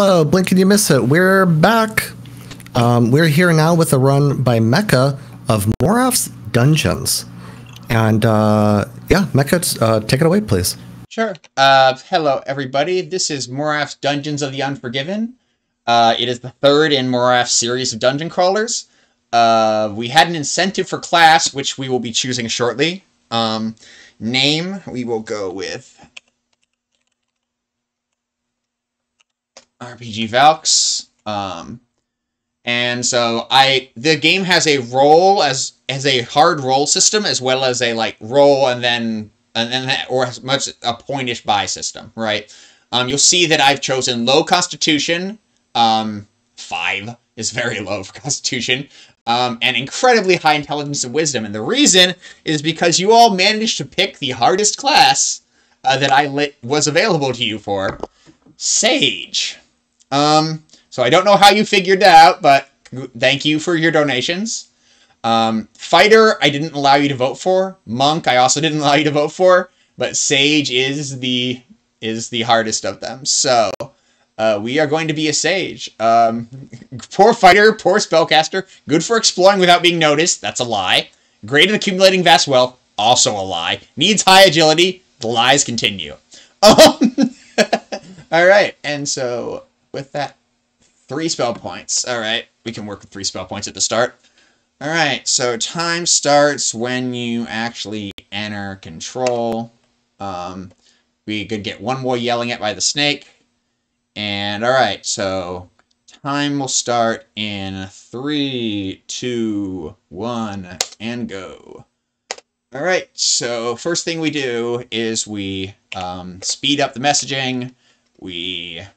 Hello, blink and you miss it. We're back. We're here now with a run by Mecha of Moraff's Dungeons. And yeah, Mecha, take it away, please. Sure. Hello, everybody. This is Moraff's Dungeons of the Unforgiven. It is the third in Moraff's series of dungeon crawlers. We had an incentive for class, which we will be choosing shortly. Name, we will go with RPG Valks. And so the game has a roll as a hard roll system, as well as a like roll and then or as much a pointish buy system, right? You'll see that I've chosen low Constitution. 5 is very low for Constitution. And incredibly high Intelligence and Wisdom. And the reason is because you all managed to pick the hardest class that was available to you for, Sage. So I don't know how you figured that out, but thank you for your donations. Fighter, I didn't allow you to vote for. Monk, I also didn't allow you to vote for. But Sage is the hardest of them. So we are going to be a Sage. Poor fighter, poor spellcaster. Good for exploring without being noticed. That's a lie. Great at accumulating vast wealth. Also a lie. Needs high agility. The lies continue. All right, and so with that, 3 spell points. All right, we can work with 3 spell points at the start. All right, so time starts when you actually enter control. We could get 1 more yelling at by the snake. And all right, so time will start in 3, 2, 1, and go. All right, so first thing we do is we speed up the messaging. We're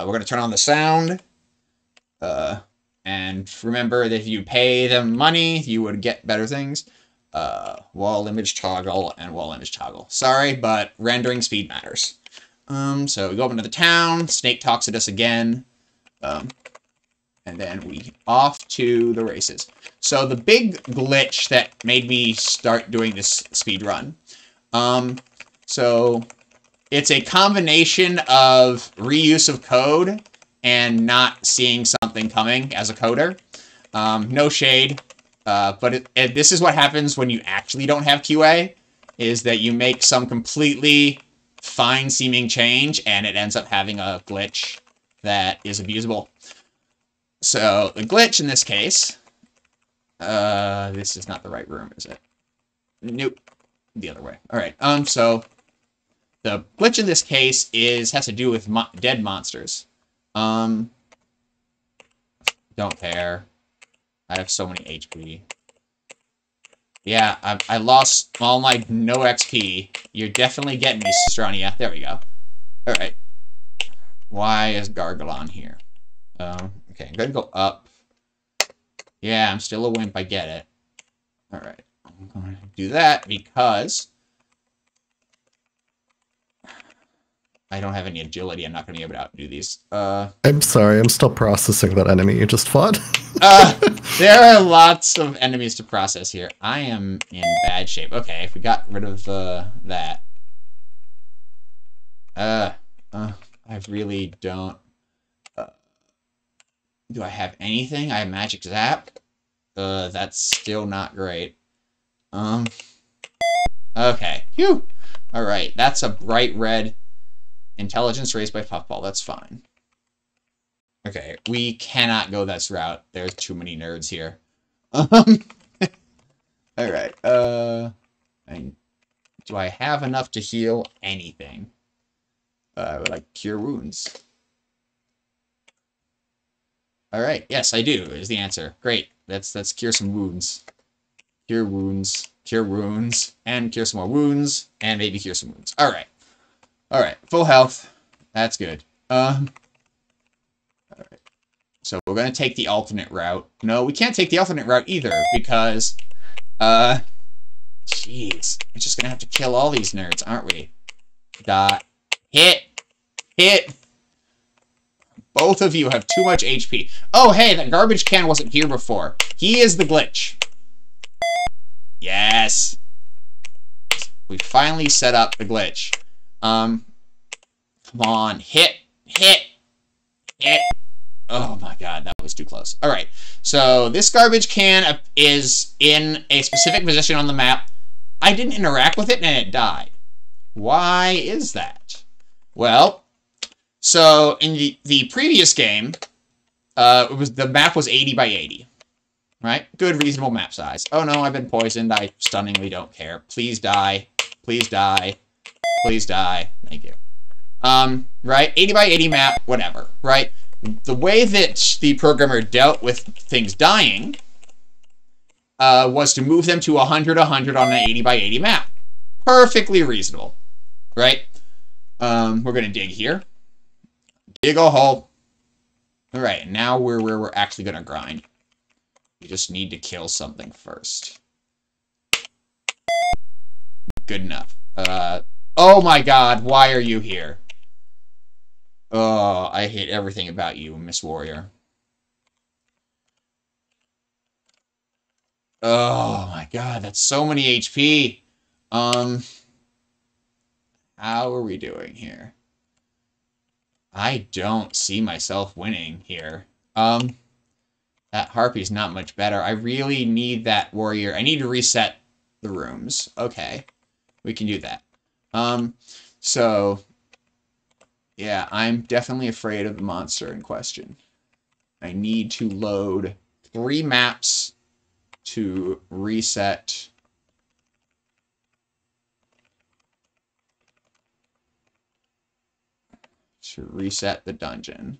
going to turn on the sound. And remember that if you pay them money, you would get better things. Wall image toggle and wall image toggle. Sorry, but rendering speed matters. So we go up into the town. Snake talks at us again. And then we off to the races. So the big glitch that made me start doing this speed run. So it's a combination of reuse of code and not seeing something coming as a coder. No shade, but this is what happens when you actually don't have QA, is that you make some completely fine-seeming change, and it ends up having a glitch that is abusable. So, the glitch in this case... this is not the right room, is it? Nope. The other way. Alright, so... the glitch in this case has to do with dead monsters. Don't care. I have so many HP. Yeah, I lost all my no XP. You're definitely getting me, Sistrania. There we go. Alright. Why is Gargalon here? Okay, I'm gonna go up. Yeah, I'm still a wimp, I get it. Alright. I'm gonna do that because I don't have any agility. I'm not going to be able to outdo these. I'm sorry. I'm still processing that enemy you just fought. There are lots of enemies to process here. I am in bad shape. Okay, if we got rid of that. I really don't... do I have anything? I have Magic Zap. That's still not great. Okay. Phew! Alright, that's a bright red... Intelligence raised by Puffball, that's fine. Okay, we cannot go this route. There's too many nerds here. Alright, do I have enough to heal anything? Like Cure Wounds. Alright, yes, I do, is the answer. Great, let's cure some wounds. Cure wounds, and cure some more wounds, and maybe cure some wounds. Alright. Alright, full health. That's good. Alright. So we're gonna take the alternate route. No, we can't take the alternate route either, because, jeez. We're just gonna have to kill all these nerds, aren't we? Dot. Hit! Hit! Both of you have too much HP. Oh, hey, that garbage can wasn't here before. He is the glitch. Yes! We finally set up the glitch. Come on, hit, hit, hit. god, that was too close. All right, so this garbage can is in a specific position on the map. I didn't interact with it, and it died. Why is that? Well, so in the previous game, the map was 80 by 80. Right? Good, reasonable map size. Oh no, I've been poisoned. I stunningly don't care. Please die. Please die. Please die. Thank you. Right? 80 by 80 map, whatever. Right? The way that the programmer dealt with things dying was to move them to 100, 100 on an 80 by 80 map. Perfectly reasonable. Right? We're going to dig here. Dig a hole. Alright, now we're where we're actually going to grind. We just need to kill something first. Good enough. Oh my god, why are you here? Oh, I hate everything about you, Miss Warrior. Oh my god, that's so many HP. How are we doing here? I don't see myself winning here. That Harpy's not much better. I really need that warrior. I need to reset the rooms. Okay. We can do that. So, yeah, I'm definitely afraid of the monster in question. I need to load 3 maps to reset. To reset the dungeon.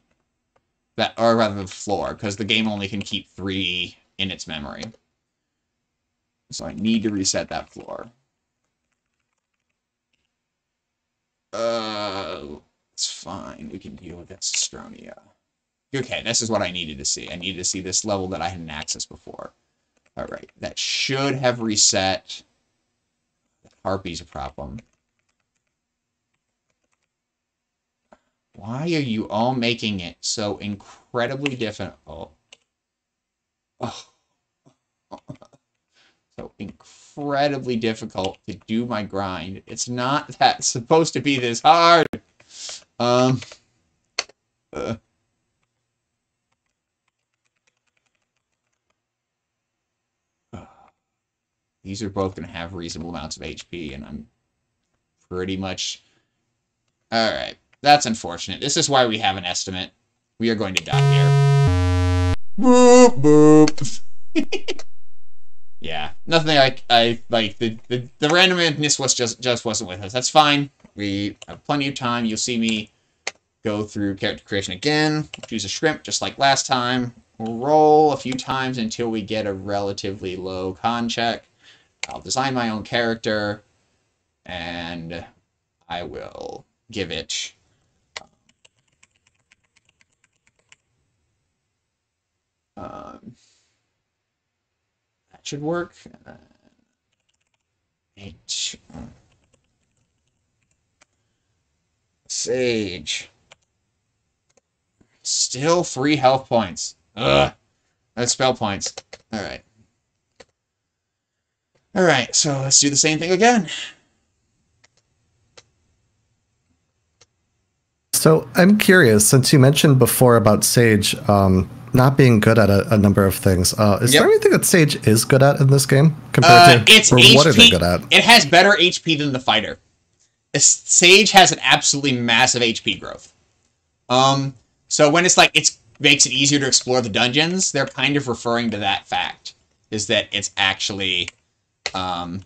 Or rather the floor, because the game only can keep 3 in its memory. So I need to reset that floor. It's fine. We can deal with that Astronia. Okay, this is what I needed to see. I needed to see this level that I hadn't accessed before. Alright, that should have reset. Harpy's a problem. Why are you all making it so incredibly difficult? Oh. So incredibly difficult to do my grind. It's not that supposed to be this hard. These are both going to have reasonable amounts of HP, and I'm pretty much... Alright. That's unfortunate. This is why we have an estimate. We are going to die here. Boop, boop. Yeah, nothing I like. The randomness was just wasn't with us. That's fine. We have plenty of time. You'll see me go through character creation again. Choose a shrimp just like last time. We'll roll a few times until we get a relatively low con check. I'll design my own character, and I will give it... that should work. Sage. Still free health points. Ugh. That's spell points. Alright. Alright, so let's do the same thing again. So I'm curious, since you mentioned before about Sage not being good at a number of things, is there anything that Sage is good at in this game compared to it's HP, what are they good at? It has better HP than the fighter. Sage has an absolutely massive HP growth. So when it's like it makes it easier to explore the dungeons, they're kind of referring to that fact, is that it's actually it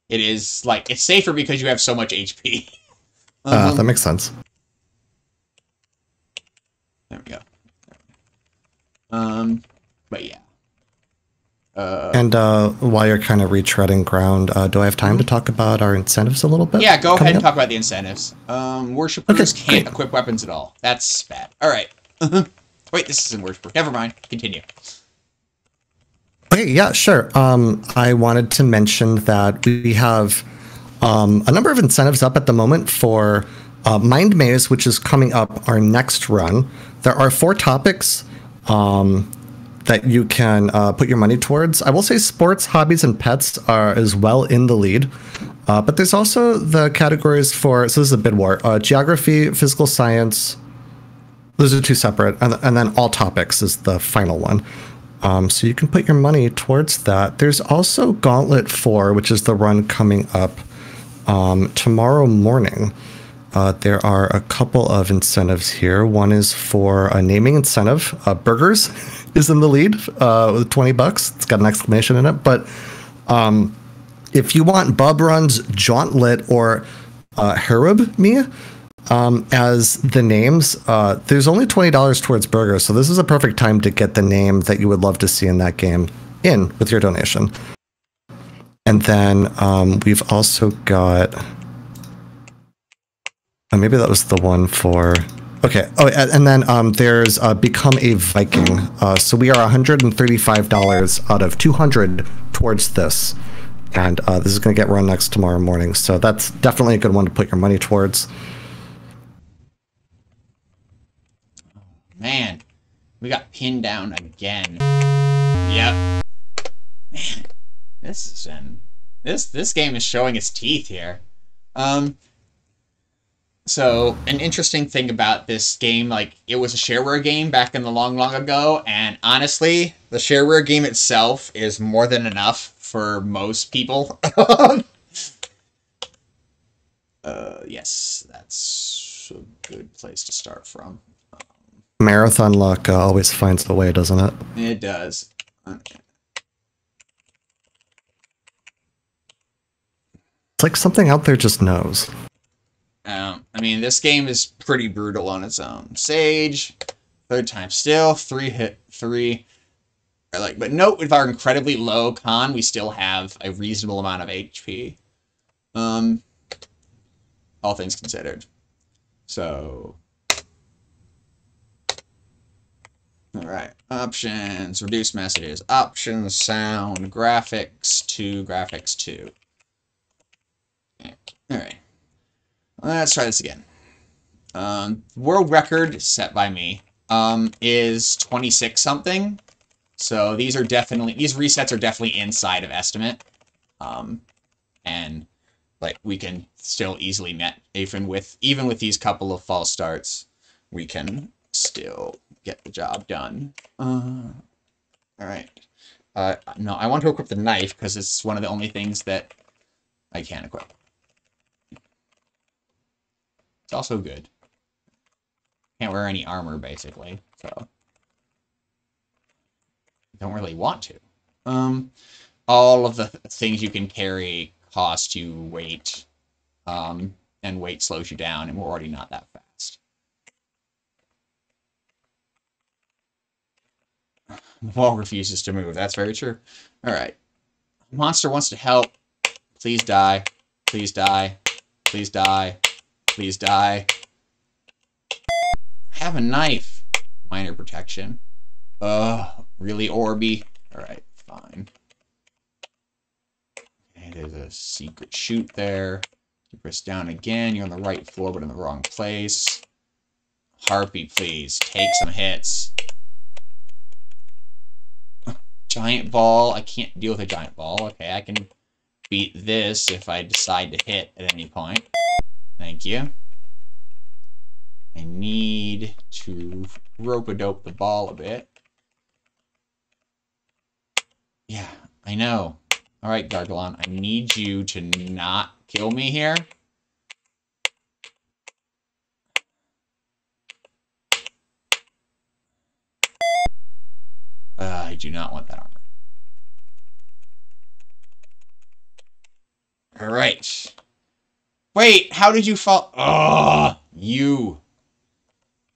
is like it's safer because you have so much HP. That makes sense. There we go. But yeah. And while you're kind of retreading ground, do I have time to talk about our incentives a little bit? Yeah, go ahead and talk about the incentives. Worshippers can't equip weapons at all. That's bad. Alright. Wait, this isn't Worshipper. Never mind. Continue. Okay, yeah, sure. I wanted to mention that we have a number of incentives up at the moment for Mind Maze, which is coming up our next run. There are 4 topics that you can put your money towards. I will say sports, hobbies, and pets are as well in the lead. But there's also the categories for, so this is a bid war, geography, physical science, Those are two separate, and then all topics is the final one. So you can put your money towards that. There's also Gauntlet 4, which is the run coming up tomorrow morning. There are a couple of incentives here. One is for a naming incentive. Burgers is in the lead with $20. It's got an exclamation in it. But if you want Bub Run's Jauntlet or Harub Me as the names, there's only $20 towards burgers. So this is a perfect time to get the name that you would love to see in that game in with your donation. And then we've also got... maybe that was the one for... Okay. Oh, and then there's Become a Viking. So we are $135 out of $200 towards this. And this is going to get run next tomorrow morning. So that's definitely a good one to put your money towards. Man, we got pinned down again. Yep. Man, this game is showing its teeth here. So, an interesting thing about this game, like, it was a shareware game back in the long, long ago, and honestly, the shareware game itself is more than enough for most people. Yes, that's a good place to start from. Marathon luck always finds a way, doesn't it? It does. Okay. It's like something out there just knows. I mean, this game is pretty brutal on its own. Sage, third time still, 3 but note with our incredibly low con, we still have a reasonable amount of HP. All things considered. So, all right, options, reduce messages, options, sound, graphics 2, graphics 2. Okay. All right. Let's try this again. World record set by me is 26 something. So these resets are definitely inside of estimate. And like we can still easily met even with these couple of false starts, we can still get the job done. All right. No, I want to equip the knife because it's one of the only things that I can equip. It's also good. Can't wear any armor, basically, so don't really want to. All of the things you can carry cost you weight, and weight slows you down, and we're already not that fast. The wall refuses to move. That's very true. All right. Monster wants to help. Please die. Please die. Please die. Please die. I have a knife. Minor protection. Really, Orby? Alright, fine. Okay, there's a secret chute there. You press down again. You're on the right floor, but in the wrong place. Harpy, please. Take some hits. Giant ball. I can't deal with a giant ball. Okay, I can beat this if I decide to hit at any point. Thank you. I need to rope-a-dope the ball a bit. Yeah, I know. Alright, Gargalon, I need you to not kill me here. I do not want that armor. Alright. Wait, how did you fall? Ugh, you.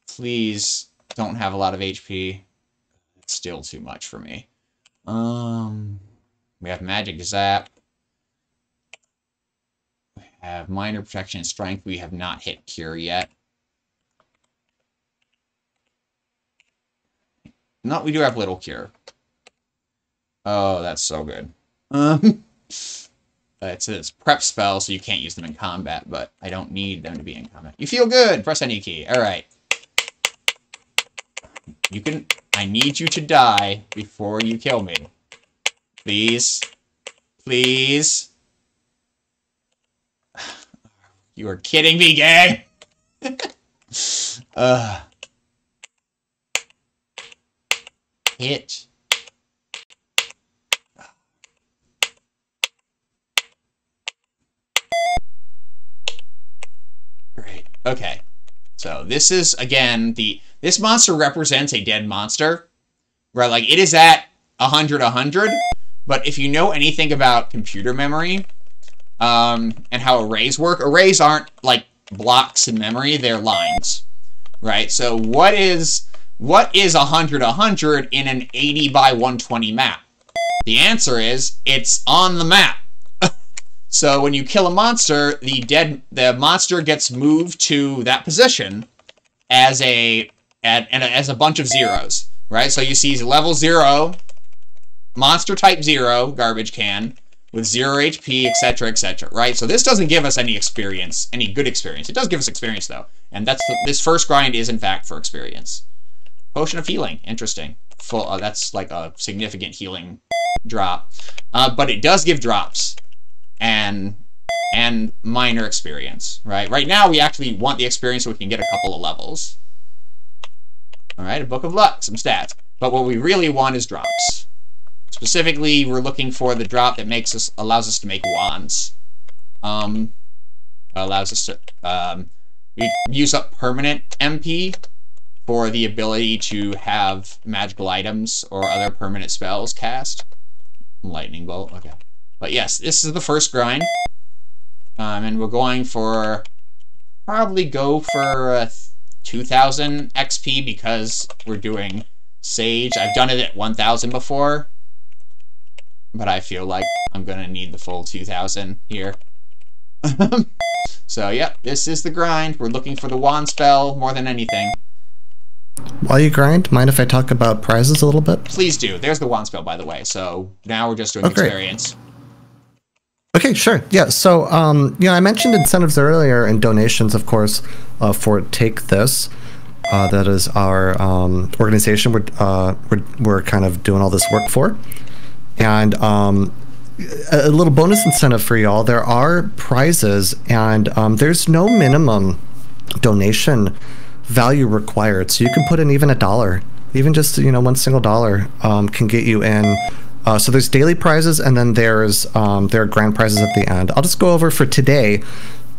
Please don't have a lot of HP. It's still too much for me. We have Magic Zap. We have Minor Protection and Strength. We have not hit Cure yet. No, we do have Little Cure. Oh, that's so good. It's prep spell, so you can't use them in combat, but I don't need them to be in combat. You feel good! Press any key. Alright. I need you to die before you kill me. Please. Please. You are kidding me, gang! hit. Great. Okay. So this is, again, this monster represents a dead monster. Right? Like, it is at 100, but if you know anything about computer memory, and how arrays work, arrays aren't, like, blocks in memory, they're lines. Right? So what is 100 in an 80 by 120 map? The answer is, it's on the map. So when you kill a monster, the monster gets moved to that position as a bunch of zeros, right? So you see level 0, monster type 0, garbage can, with 0 HP, etc., right? So this doesn't give us any experience, any good experience. It does give us experience, though. And this first grind is, in fact, for experience. Potion of Healing. Interesting. That's like a significant healing drop. But it does give drops. And minor experience, right? Right now, we actually want the experience so we can get a couple of levels. All right, a Book of Luck, some stats. But what we really want is drops. Specifically, we're looking for the drop that allows us to make wands. Allows us to we use up permanent MP for the ability to have magical items or other permanent spells cast. Lightning bolt. Okay. But yes, this is the first grind. And we're going for... Probably go for 2,000 XP because we're doing Sage. I've done it at 1,000 before. But I feel like I'm going to need the full 2,000 here. So, yep, this is the grind. We're looking for the wand spell more than anything. While you grind, mind if I talk about prizes a little bit? Please do. There's the wand spell, by the way. So now we're just doing experience. Okay, sure. Yeah, so, I mentioned incentives earlier and donations, of course, for Take This. That is our organization we're kind of doing all this work for. And a little bonus incentive for y'all. There are prizes, and there's no minimum donation value required. So you can put in even $1. Even just, one single dollar can get you in. So there's daily prizes, and then there are grand prizes at the end. I'll just go over for today.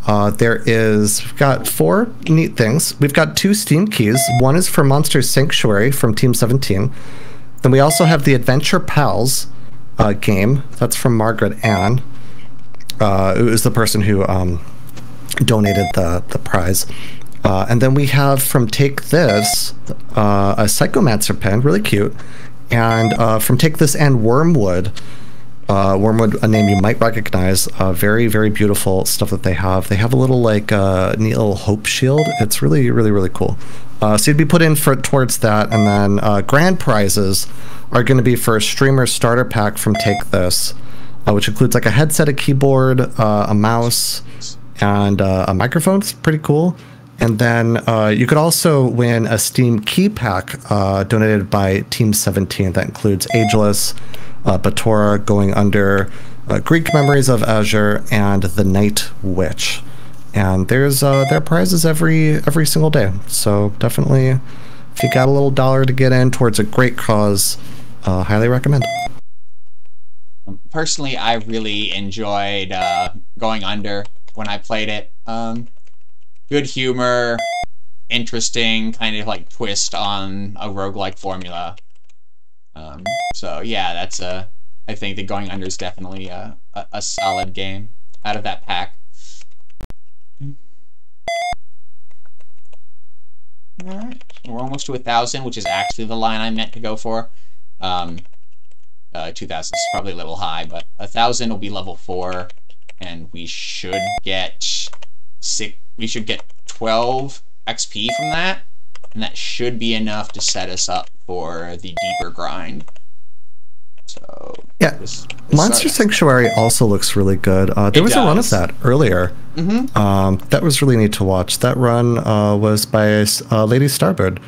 We've got 4 neat things. We've got 2 Steam keys. One is for Monster Sanctuary from Team 17. Then we also have the Adventure Pals game. That's from Margaret Ann. It was the person who donated the prize. And then we have from Take This a Psychomancer pen, really cute. And from Take This and Wormwood, a name you might recognize, very, very beautiful stuff that they have. They have a little, neat little hope shield. It's really, really, really cool. So you'd be put in towards that, and then grand prizes are going to be for a streamer starter pack from Take This, which includes like a headset, a keyboard, a mouse, and a microphone. It's pretty cool. And then you could also win a Steam key pack donated by Team 17 that includes Ageless, Batora, Going Under, Greek Memories of Azure, and The Night Witch. And there are prizes every single day. So definitely, if you got a little dollar to get in towards a great cause, highly recommend. Personally, I really enjoyed Going Under when I played it. Good humor, interesting kind of like twist on a roguelike formula. So yeah, I think that Going Under is definitely a solid game out of that pack. Alright, we're almost to 1,000, which is actually the line I meant to go for. 2,000 is probably a little high, but 1,000 will be level 4, and we should get 12 XP from that, and that should be enough to set us up for the deeper grind. So yeah, Monster Sanctuary also looks really good. There was a run of that earlier. That was really neat to watch. That run was by Lady Starbird.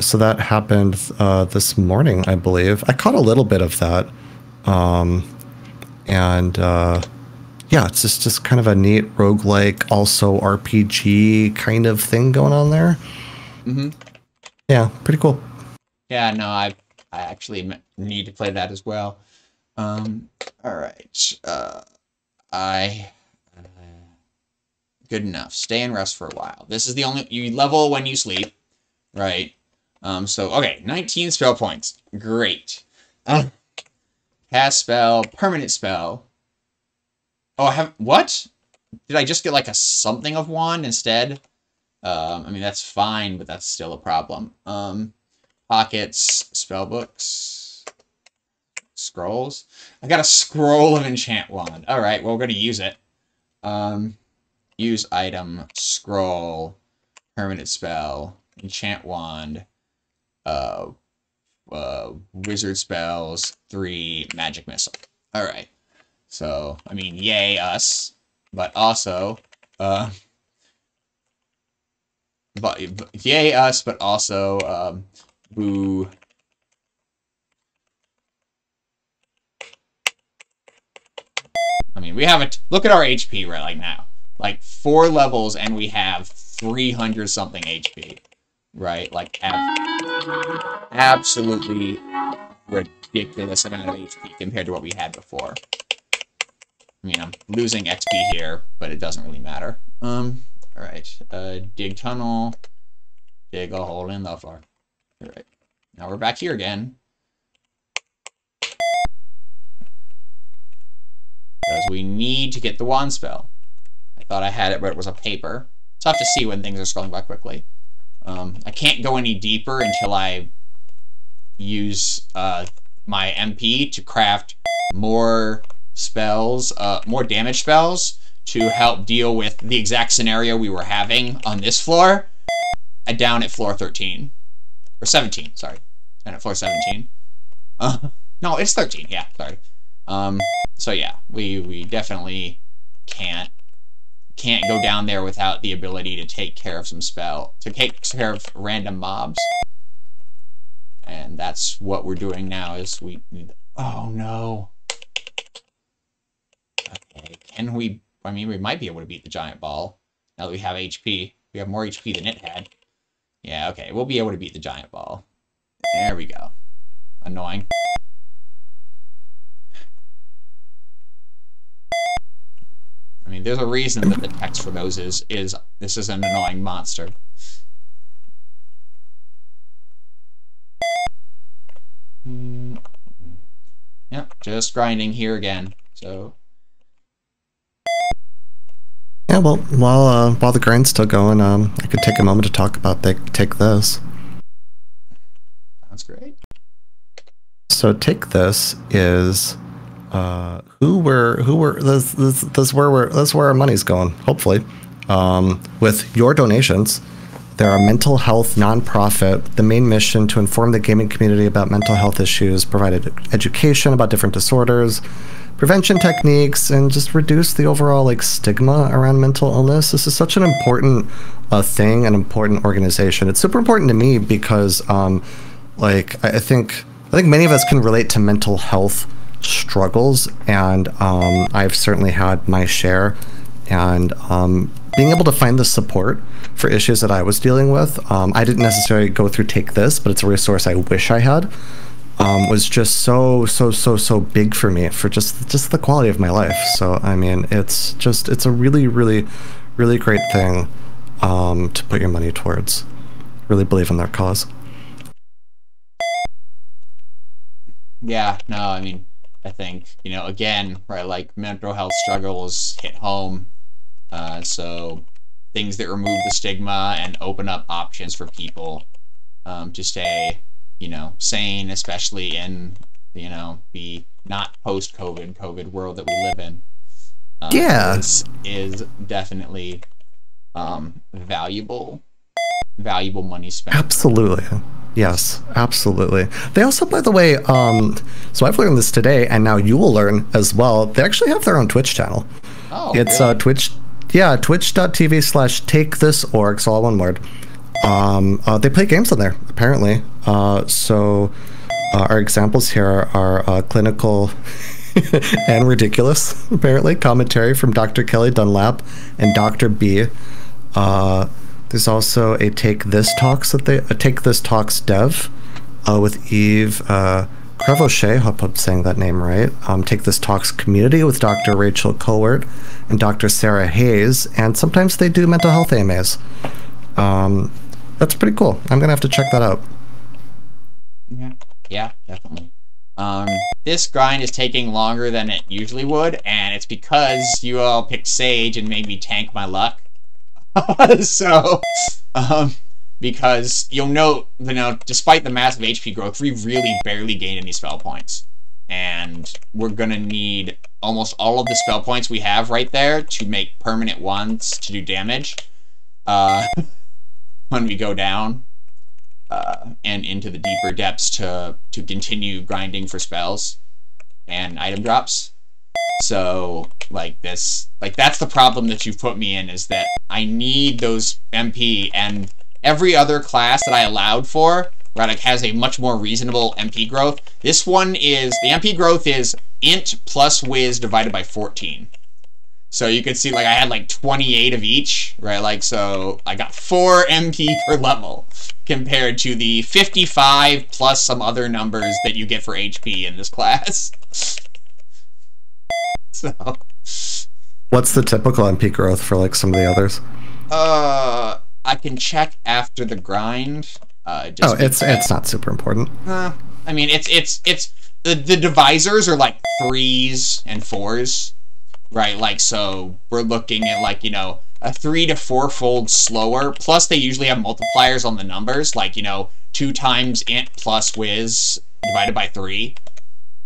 So that happened this morning, I believe. I caught a little bit of that. Yeah, it's just kind of a neat roguelike, also RPG kind of thing going on there. Yeah, pretty cool. Yeah, no, I actually need to play that as well. All right. I good enough. Stay and rest for a while. This is the only you level when you sleep, right? So okay, 19 spell points. Great. Cast spell, permanent spell. Oh, I have what? Did I just get like a something of wand instead? I mean that's fine, but that's still a problem. Pockets, spell books, scrolls. I got a scroll of enchant wand. All right, well we're gonna use it. Use item, scroll, permanent spell, enchant wand, wizard spells, 3 magic missile. All right. So I mean, yay us, but also, yay us, but also, boo. I mean, we have a look at our HP right now. Like 4 levels and we have 300 something HP, right? Like absolutely ridiculous amount of HP compared to what we had before. I mean, I'm losing XP here, but it doesn't really matter. All right, dig tunnel, dig a hole in the floor. All right, now we're back here again. Because we need to get the wand spell. I thought I had it, but it was a paper. It's tough to see when things are scrolling by quickly. I can't go any deeper until I use my MP to craft more spells, more damage spells to help deal with the exact scenario we were having on this floor, down at floor 13. Or 17, sorry. And at floor 17. No, it's 13, yeah, sorry. So yeah, we definitely can't go down there without the ability to take care of to take care of random mobs. And that's what we're doing now is oh no. Okay, can we, I mean, we might be able to beat the giant ball now that we have HP. We have more HP than it had. Yeah, okay, we'll be able to beat the giant ball. There we go. Annoying. I mean, there's a reason that the text for those is this is an annoying monster. Yep, just grinding here again. So. Yeah, well, while the grind's still going, I could take a moment to talk about Take This. Sounds great. So Take This is that's where our money's going, hopefully. With your donations, they're a mental health nonprofit. The main mission to inform the gaming community about mental health issues, provide education about different disorders, prevention techniques, and just reduce the overall like stigma around mental illness. This is such an important thing, an important organization. It's super important to me because like I think many of us can relate to mental health struggles, and I've certainly had my share, and being able to find the support for issues that I was dealing with, I didn't necessarily go through Take This, but it's a resource I wish I had, was just so big for me, for just the quality of my life. So I mean, it's a really great thing to put your money towards. Really believe in their cause. Yeah, no, I mean, I think, you know, again, right, like mental health struggles hit home. So things that remove the stigma and open up options for people to stay, you know, sane, especially in, you know, the not post-COVID world that we live in. Yeah, is definitely valuable money spent. Absolutely. Yes, absolutely. They also, by the way, so I've learned this today, and now you will learn as well. They actually have their own Twitch channel. Oh, it's really? twitch.tv/takethisorg, so all one word. They play games on there, apparently. So our examples here are clinical and ridiculous, apparently. Commentary from Dr. Kelly Dunlap and Dr. B. There's also a Take This Talks dev with Eve Crevauchet, hope I'm saying that name right. Take This Talks Community with Dr. Rachel Cowart and Dr. Sarah Hayes, and sometimes they do mental health AMAs. That's pretty cool. I'm gonna have to check that out. Yeah, definitely. This grind is taking longer than it usually would, and it's because you all picked Sage and made me tank my luck. So, because you'll note, despite the massive HP growth, we really barely gained any spell points. And we're gonna need almost all of the spell points we have right there to make permanent ones to do damage, when we go down, and into the deeper depths to continue grinding for spells and item drops. So, that's the problem that you've put me in, is that I need those MP, and every other class that I allowed for, has a much more reasonable MP growth. This one is, the MP growth is int plus whiz divided by 14. So you can see, I had 28 of each, right? So I got 4 MP per level compared to the 55 plus some other numbers that you get for HP in this class. So, what's the typical MP growth for some of the others? I can check after the grind. It's not super important. I mean, it's the divisors are 3s and 4s, right? So we're looking at a 3 to 4-fold slower. Plus, they usually have multipliers on the numbers, 2 times int plus whiz divided by 3.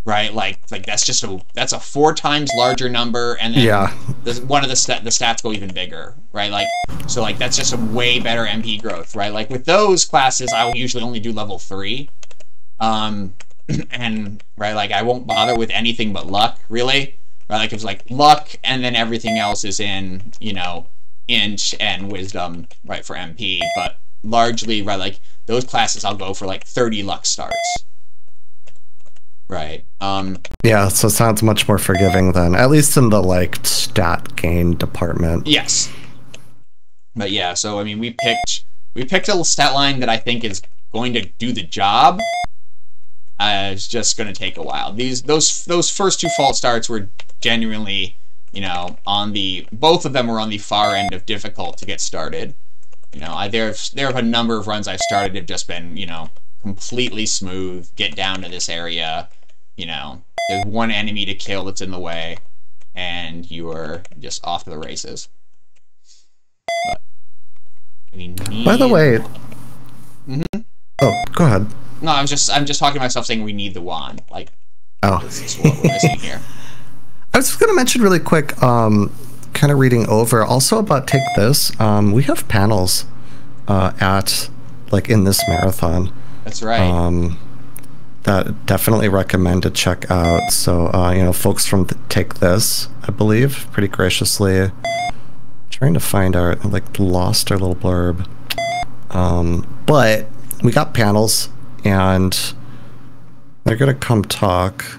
Right, that's a 4 times larger number, and then one of the stats go even bigger, right? So that's just a way better MP growth, right? With those classes, I will usually only do level 3, and I won't bother with anything but luck, really, right? It's luck, and then everything else is in int and wisdom, right, for MP, but largely, right, those classes I'll go for 30 luck starts. Right. Yeah, so it sounds much more forgiving than, at least in the stat gain department. Yes. But yeah, so I mean, we picked a stat line that I think is going to do the job. It's just going to take a while. Those first 2 fault starts were genuinely, both of them were on the far end of difficult to get started. There have a number of runs I've started have just been, completely smooth, get down to this area, there's one enemy to kill that's in the way, and you are just off to the races. But, I mean, by the way... Oh, go ahead. No, I'm just talking to myself saying we need the wand. This is what we're missing here. I was going to mention really quick, kind of reading over, also about Take This, we have panels at, in this marathon. That's right. That definitely recommend to check out. So, folks from Take This, I believe, pretty graciously trying to find our, lost our little blurb. But we got panels, and they're going to come talk.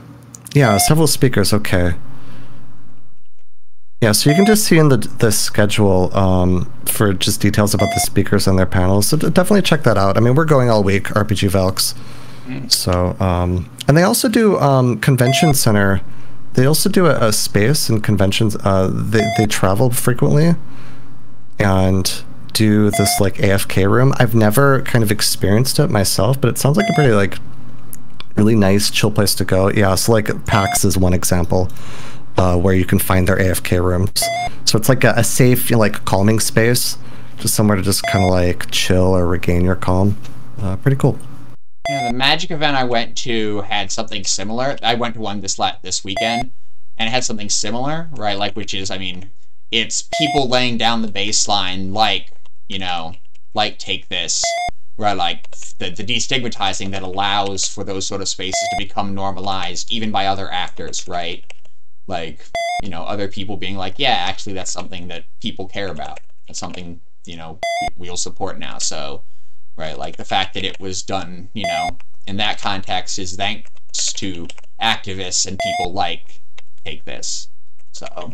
Yeah, several speakers, okay. Yeah, so you can just see in the schedule for just details about the speakers and their panels. So definitely check that out. I mean, we're going all week, RPG Valks. So, and they also do Convention Center. They also do a space in conventions. They travel frequently and do this AFK room. I've never kind of experienced it myself, but it sounds like a pretty really nice, chill place to go. Yeah, so PAX is one example. Where you can find their AFK rooms. So it's a safe, calming space, just somewhere to just kind of chill or regain your calm. Pretty cool. Yeah, the Magic event I went to had something similar. I went to one this weekend, and it had something similar, right? Which is, I mean, it's people laying down the baseline, Take This, right? The destigmatizing that allows for those sort of spaces to become normalized, even by other actors, right? Other people being yeah, actually that's something that people care about. That's something, we'll support now. So, right, the fact that it was done, in that context is thanks to activists and people Take This. So,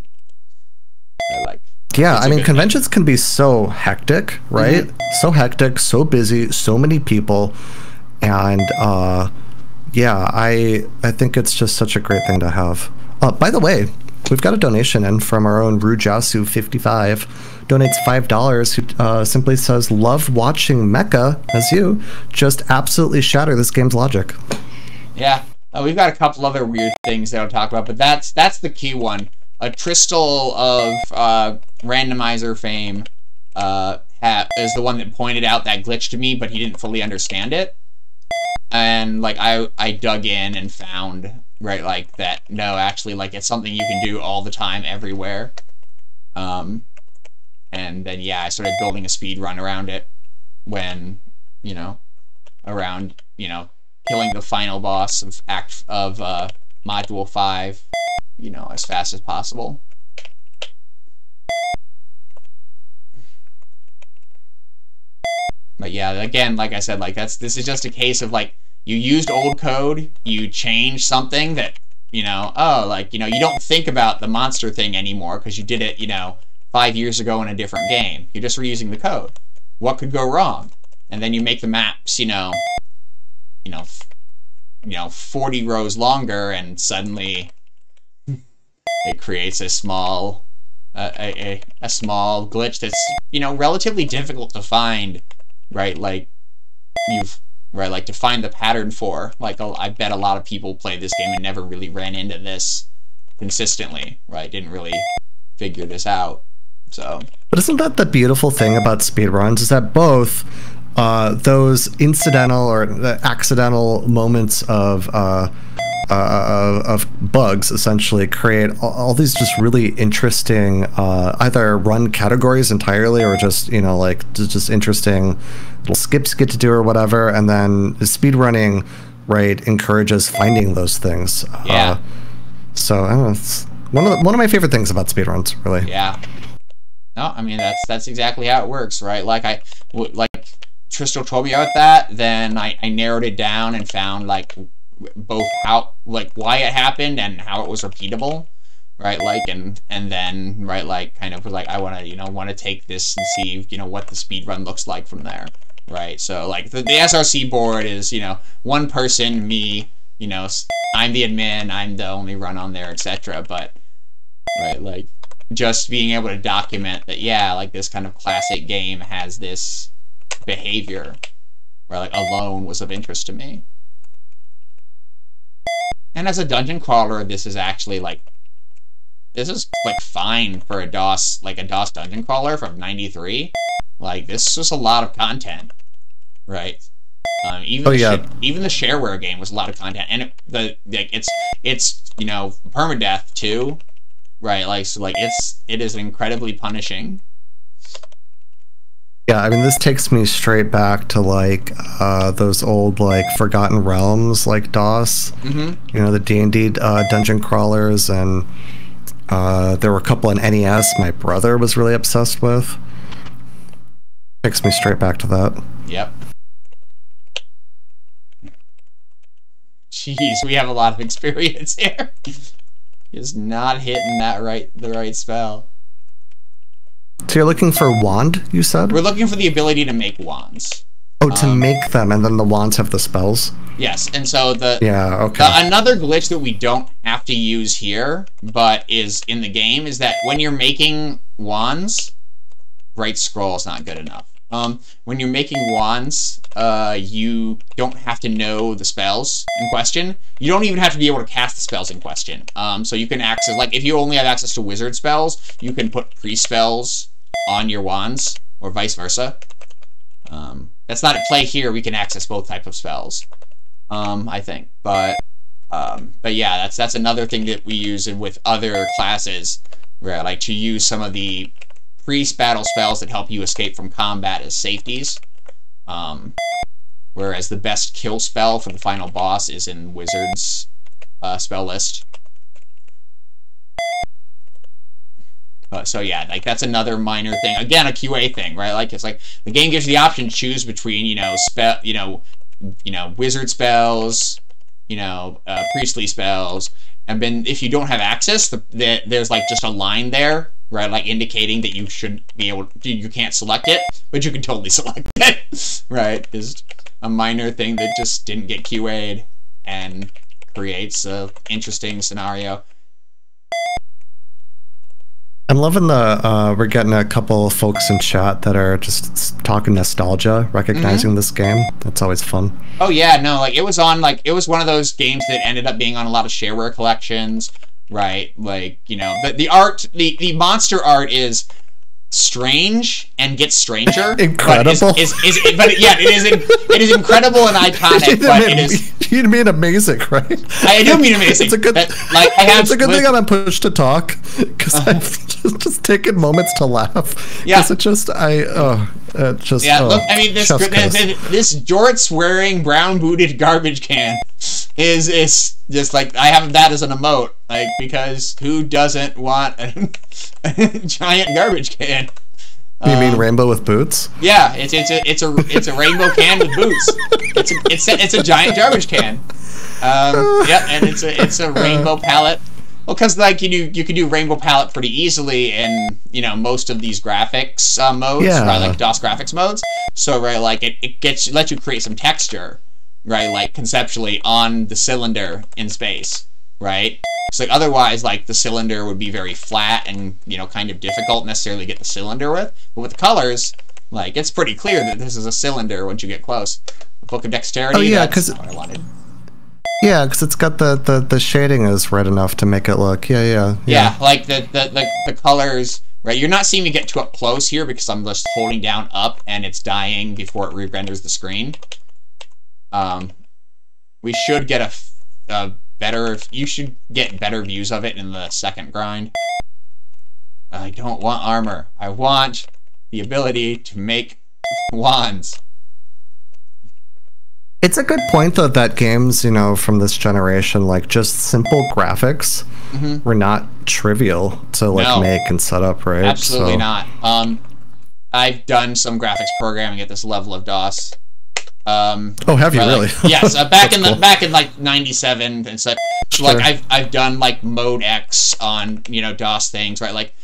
yeah, I mean, conventions can be so hectic, right? So hectic, so busy, so many people. And yeah, I think it's just such a great thing to have. By the way, we've got a donation in from our own Rujasu55. Donates $5, who simply says, "Love watching Mecha as you just absolutely shatter this game's logic." Yeah, we've got a couple other weird things that I'll talk about, but that's the key one. A Tristal of randomizer fame is the one that pointed out that glitch to me, but he didn't fully understand it. And like I dug in and found, right, like that no, actually, like it's something you can do all the time everywhere. And then yeah, I started building a speed run around it when, you know, around, you know, killing the final boss of module 5, you know, as fast as possible. But yeah, again, like I said, like this is just a case of like you used old code, you changed something that, you know, oh, like, you know, you don't think about the monster thing anymore because you did it, you know, 5 years ago in a different game. You're just reusing the code. What could go wrong? And then you make the maps, you know, 40 rows longer, and suddenly it creates a small small glitch that's, you know, relatively difficult to find, right? Like like to find the pattern for. Like I bet a lot of people played this game and never really ran into this consistently, right? Didn't really figure this out. So, but isn't that the beautiful thing about speedruns, is that both those incidental or accidental moments of bugs essentially create all these just really interesting either run categories entirely, or just, you know, like just interesting little skips get to do or whatever, and then speedrunning, right, encourages finding those things. Yeah. So I don't know, it's one of my favorite things about speedruns, really. Yeah. No, I mean that's exactly how it works, right? Like Tristal told me about that, then I narrowed it down and found like both how, like, why it happened and how it was repeatable, right? Like and then, right, like kind of like I want to take this and see, you know, what the speed run looks like from there, right? So like the SRC board is, you know, one person, me, you know, I'm the admin, I'm the only run on there, etc. But right, like just being able to document that, yeah, like this kind of classic game has this behavior, where like alone was of interest to me. And as a dungeon crawler, this is actually like, this is like fine for a DOS dungeon crawler from '93. Like this was a lot of content, right? Even the shareware game was a lot of content, and it's you know, permadeath too, right? Like so, like it is incredibly punishing. Yeah, I mean, this takes me straight back to like those old like Forgotten Realms, like DOS. Mm-hmm. You know, the D&D dungeon crawlers, and there were a couple in NES my brother was really obsessed with. Takes me straight back to that. Yep. Jeez, we have a lot of experience here. Just not hitting the right spell. So you're looking for wand, you said? We're looking for the ability to make wands. Oh, to make them, and then the wands have the spells? Yes, and so another glitch that we don't have to use here, but is in the game, is that when you're making wands, right scroll is not good enough. When you're making wands, you don't have to know the spells in question. You don't even have to be able to cast the spells in question. So you can access, like, if you only have access to wizard spells, you can put pre-spells on your wands, or vice versa. That's not at play here. We can access both types of spells, I think. But yeah, that's another thing that we use with other classes, where like to use some of the pre-battle spells that help you escape from combat as safeties. Whereas the best kill spell for the final boss is in Wizard's spell list. So yeah, like that's another minor thing. Again, a QA thing, right? Like it's like the game gives you the option to choose between, wizard spells, priestly spells, and then if you don't have access, there's like just a line there right? Like indicating that you should be able to, you can't select it, but you can totally select it, right? Is a minor thing that just didn't get QA'd and creates a interesting scenario. I'm loving the, we're getting a couple of folks in chat that are just talking nostalgia, recognizing this game. That's always fun. Oh yeah, no, like it was on, like, it was one of those games that ended up being on a lot of shareware collections, right? Like, you know, the art, the monster art is strange and gets stranger. Incredible. But it is incredible and iconic, but it is... You mean amazing, right? I do mean amazing. It's a good, like, I have, it's a good thing I'm on push to talk, because I've just taken moments to laugh. Yeah. Because it just, look, I mean, this jorts-wearing, brown-booted garbage can is just, like, I have that as an emote, like, because who doesn't want a giant garbage can? You mean rainbow with boots? Yeah, it's a rainbow can with boots. It's a giant garbage can. Yeah, and it's a rainbow palette. Well, because like you can do rainbow palette pretty easily in, you know, most of these graphics modes, right? Like DOS graphics modes. So right, like it lets you create some texture, right? Like conceptually on the cylinder in space, right? So like otherwise, like the cylinder would be very flat and, you know, kind of difficult necessarily to get the cylinder with. But with the colors, like it's pretty clear that this is a cylinder once you get close. The Book of Dexterity. Oh yeah, because I wanted. Yeah, because it's got the shading is red enough to make it look. Yeah, like the colors. Right, you're not seeing me get too up close here because I'm just holding down up and it's dying before it re-renders the screen. We should get a better, you should get better views of it in the second grind. I don't want armor. I want the ability to make wands. It's a good point though that games, you know, from this generation, like just simple graphics were not trivial to like make and set up, right? Absolutely not. I've done some graphics programming at this level of DOS. Oh, have you really? Yes, back in like '97 and such. Sure. Like I've done like Mode X on, you know, DOS things, right? Like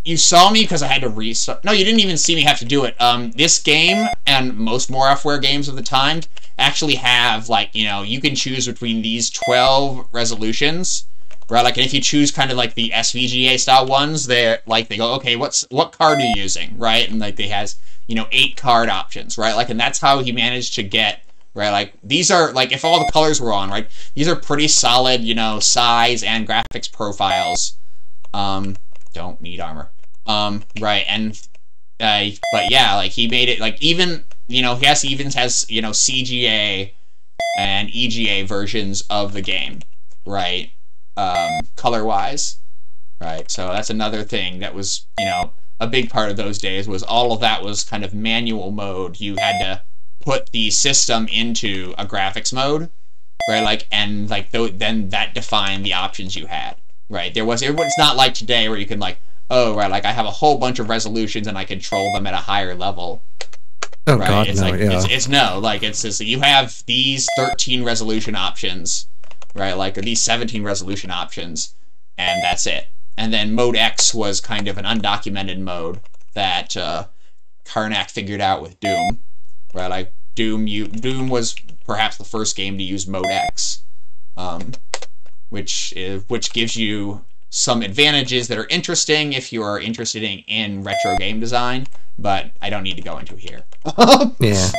you saw me because I had to restart. No, you didn't even see me have to do it. This game and most Moraffware games of the time actually have, like, you know, you can choose between these 12 resolutions, right? Like, and if you choose kind of like the SVGA style ones, they're like, they go, okay, what card are you using, right? And like they has, you know, 8 card options, right? Like, and that's how he managed to get, right? Like, these are, like, if all the colors were on, right? These are pretty solid, you know, size and graphics profiles. Don't need armor. Right, and, but yeah, like, he made it, like, even, you know, he even has, you know, CGA and EGA versions of the game, right? Color-wise, right? So that's another thing that was, you know, a big part of those days was all of that was kind of manual mode. You had to put the system into a graphics mode, right? Like, and like then that defined the options you had, right? It's not like today where you can like, oh, right, like I have a whole bunch of resolutions and I control them at a higher level. Oh right? God, it's no, like, yeah. it's no, like it's just, you have these 13 resolution options, right? Like, or these 17 resolution options, and that's it. And then Mode X was kind of an undocumented mode that Karnak figured out with Doom, right? Like Doom was perhaps the first game to use Mode X, which gives you some advantages that are interesting if you are interested in retro game design, but I don't need to go into here. Yeah.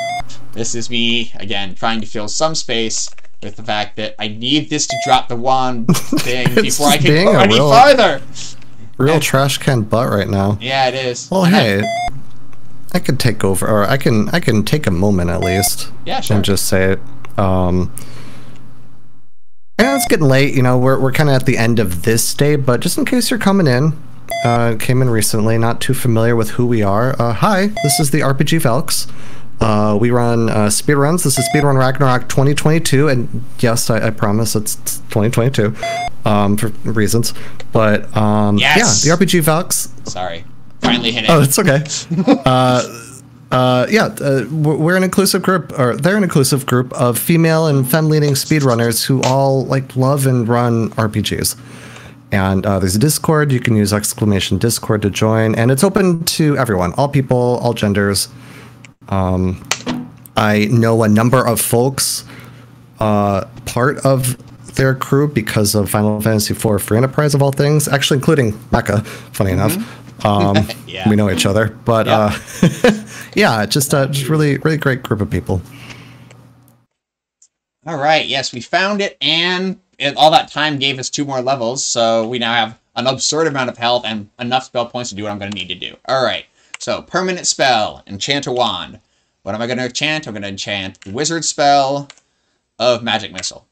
This is me, again, trying to fill some space with the fact that I need this to drop the wand thing before I can go any farther. Real trash can butt right now. Yeah, it is. Well, hey, I could take over, or I can take a moment at least. Yeah, sure. And just say it. Yeah, it's getting late. You know, we're kind of at the end of this day, but just in case you're coming in, came in recently, not too familiar with who we are. Hi, this is the RPG Velks. We run speedruns. This is Speedrun Ragnarok 2022, and yes, I promise it's 2022 for reasons. But yes! Yeah, the RPG Velks. Sorry, finally hit it. Oh, it's okay. We're an inclusive group, or they're an inclusive group of female and femme-leaning speedrunners who all like love and run RPGs. And there's a Discord. You can use !Discord to join, and it's open to everyone, all people, all genders. I know a number of folks part of their crew because of Final Fantasy IV Free Enterprise of all things, actually including Mecha, funny enough. Yeah. We know each other, but yeah, just really great group of people. All right, yes, we found it, and all that time gave us 2 more levels, so we now have an absurd amount of health and enough spell points to do what I'm going to need to do. All right, so permanent spell, enchant a wand. What am I going to enchant? I'm going to enchant the wizard spell of magic missile.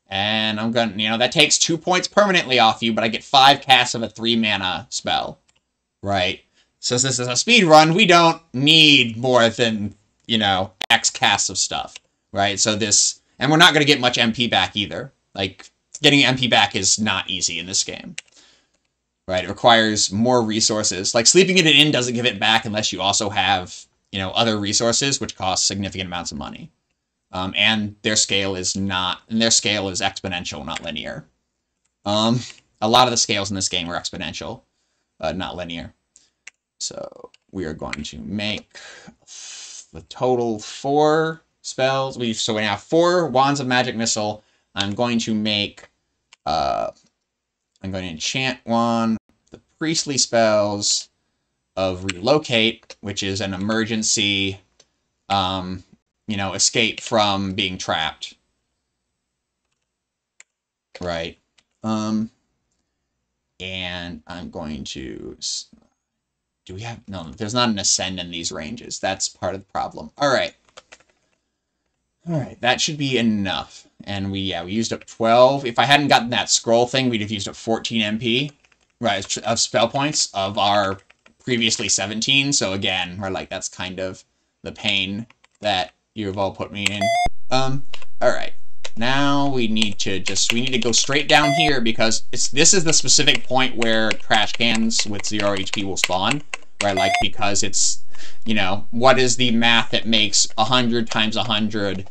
And I'm going to, that takes 2 points permanently off you, but I get 5 casts of a 3 mana spell. Right? So since this is a speed run, we don't need more than, X casts of stuff. Right? So this, and we're not going to get much MP back either. Like, getting MP back is not easy in this game. Right? It requires more resources. Like, sleeping in an inn doesn't give it back unless you also have, other resources, which cost significant amounts of money. And their scale is exponential, not linear. A lot of the scales in this game are exponential, not linear. So we are going to make the total 4 spells. So we have 4 Wands of Magic Missile. I'm going to enchant one, the priestly spells of Relocate, which is an emergency, escape from being trapped. Right. And I'm going to... No, there's not an ascend in these ranges. That's part of the problem. All right. All right, that should be enough. And we used up 12. If I hadn't gotten that scroll thing, we'd have used up 14 MP, right, of spell points of our previously 17. So again, we're like, that's kind of the pain that you've all put me in. All right. Now we need to go straight down here because this is the specific point where trash cans with 0 HP will spawn, right? Like, because it's, what is the math that makes 100 times 100,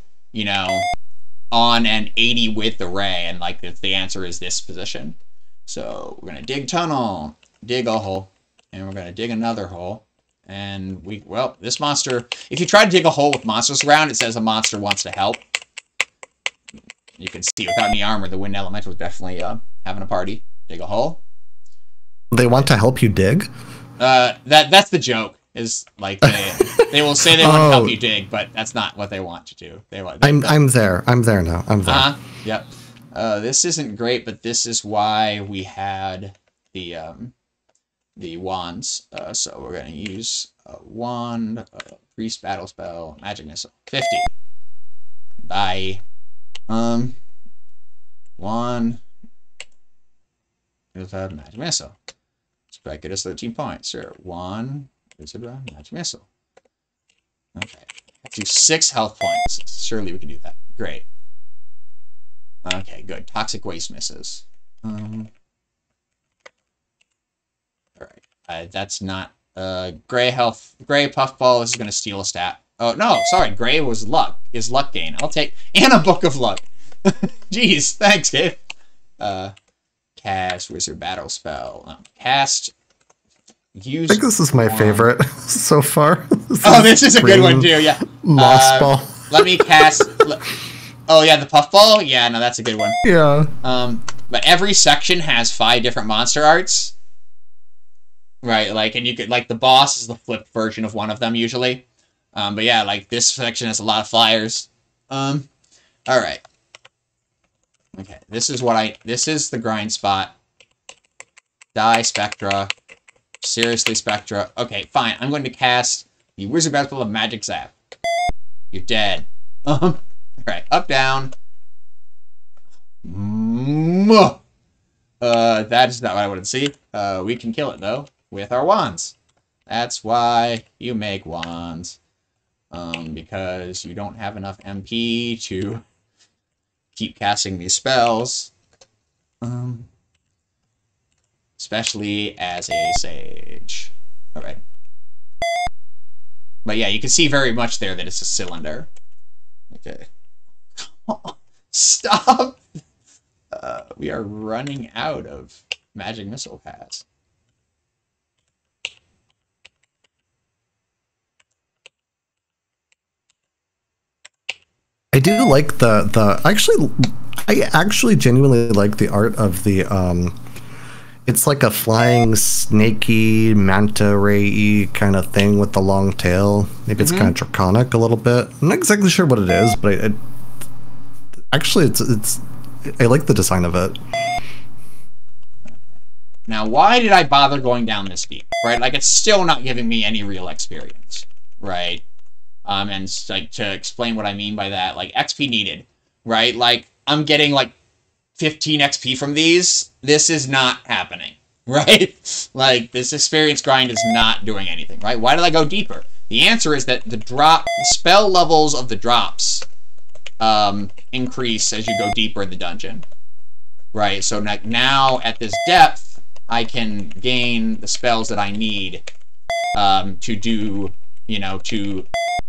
on an 80 width array? And like, the answer is this position. So we're going to dig tunnel, dig a hole, and we're going to dig another hole. And this monster, if you try to dig a hole with monsters around, it says a monster wants to help. You can see without any armor, the wind elemental is definitely having a party. Dig a hole. They want to help you dig? That's the joke. Is like they will say they want to help you dig, but that's not what they want to do. I'm there. I'm there now. I'm there. Yep. This isn't great, but this is why we had the wands. So we're gonna use a wand, priest battle spell, magic missile, 50. Bye. Wand. Here's a magic missile. Strike it as 13 points. Sure. Wand. Here's a magic missile. Okay. Let's do 6 health points. Surely we can do that. Great. Okay, good. Toxic waste misses. Alright. That's not... Gray puffball is going to steal a stat. Oh, no, sorry. Gray was luck. Is luck gain. I'll take... And a book of luck. Jeez, thanks, Gabe. Cast wizard battle spell. Cast... I think this is my favorite so far. This is a good one, too, yeah. Moss ball. Let me cast... Oh, yeah, the puffball? Yeah, no, that's a good one. Yeah. But every section has 5 different monster arts. Right, like, and you could, like, the boss is the flipped version of one of them, usually. But yeah, like, this section has a lot of flyers. Alright. Okay, this is the grind spot. Die, Spectra. Seriously, Spectra. Okay, fine, I'm going to cast the Wizard Battle of Magic Zap. You're dead. Alright, up, down. That is not what I wanted to see. We can kill it, though, with our wands. That's why you make wands. Because you don't have enough MP to keep casting these spells. Especially as a sage. Alright. But yeah, you can see very much there that it's a cylinder. Okay. Stop! We are running out of magic missile pads. I do like I actually genuinely like the art of the it's like a flying snaky manta ray kind of thing with the long tail. Maybe it's kind of draconic a little bit. I'm not exactly sure what it is, but actually it's I like the design of it. Now, why did I bother going down this deep? Right, like it's still not giving me any real experience, right? And like to explain what I mean by that, like XP needed, right? Like I'm getting like 15 XP from these. This is not happening, right? Like this experience grind is not doing anything, right? Why did I go deeper? The answer is that the spell levels of the drops increase as you go deeper in the dungeon, right? So now at this depth, I can gain the spells that I need to do, you know, to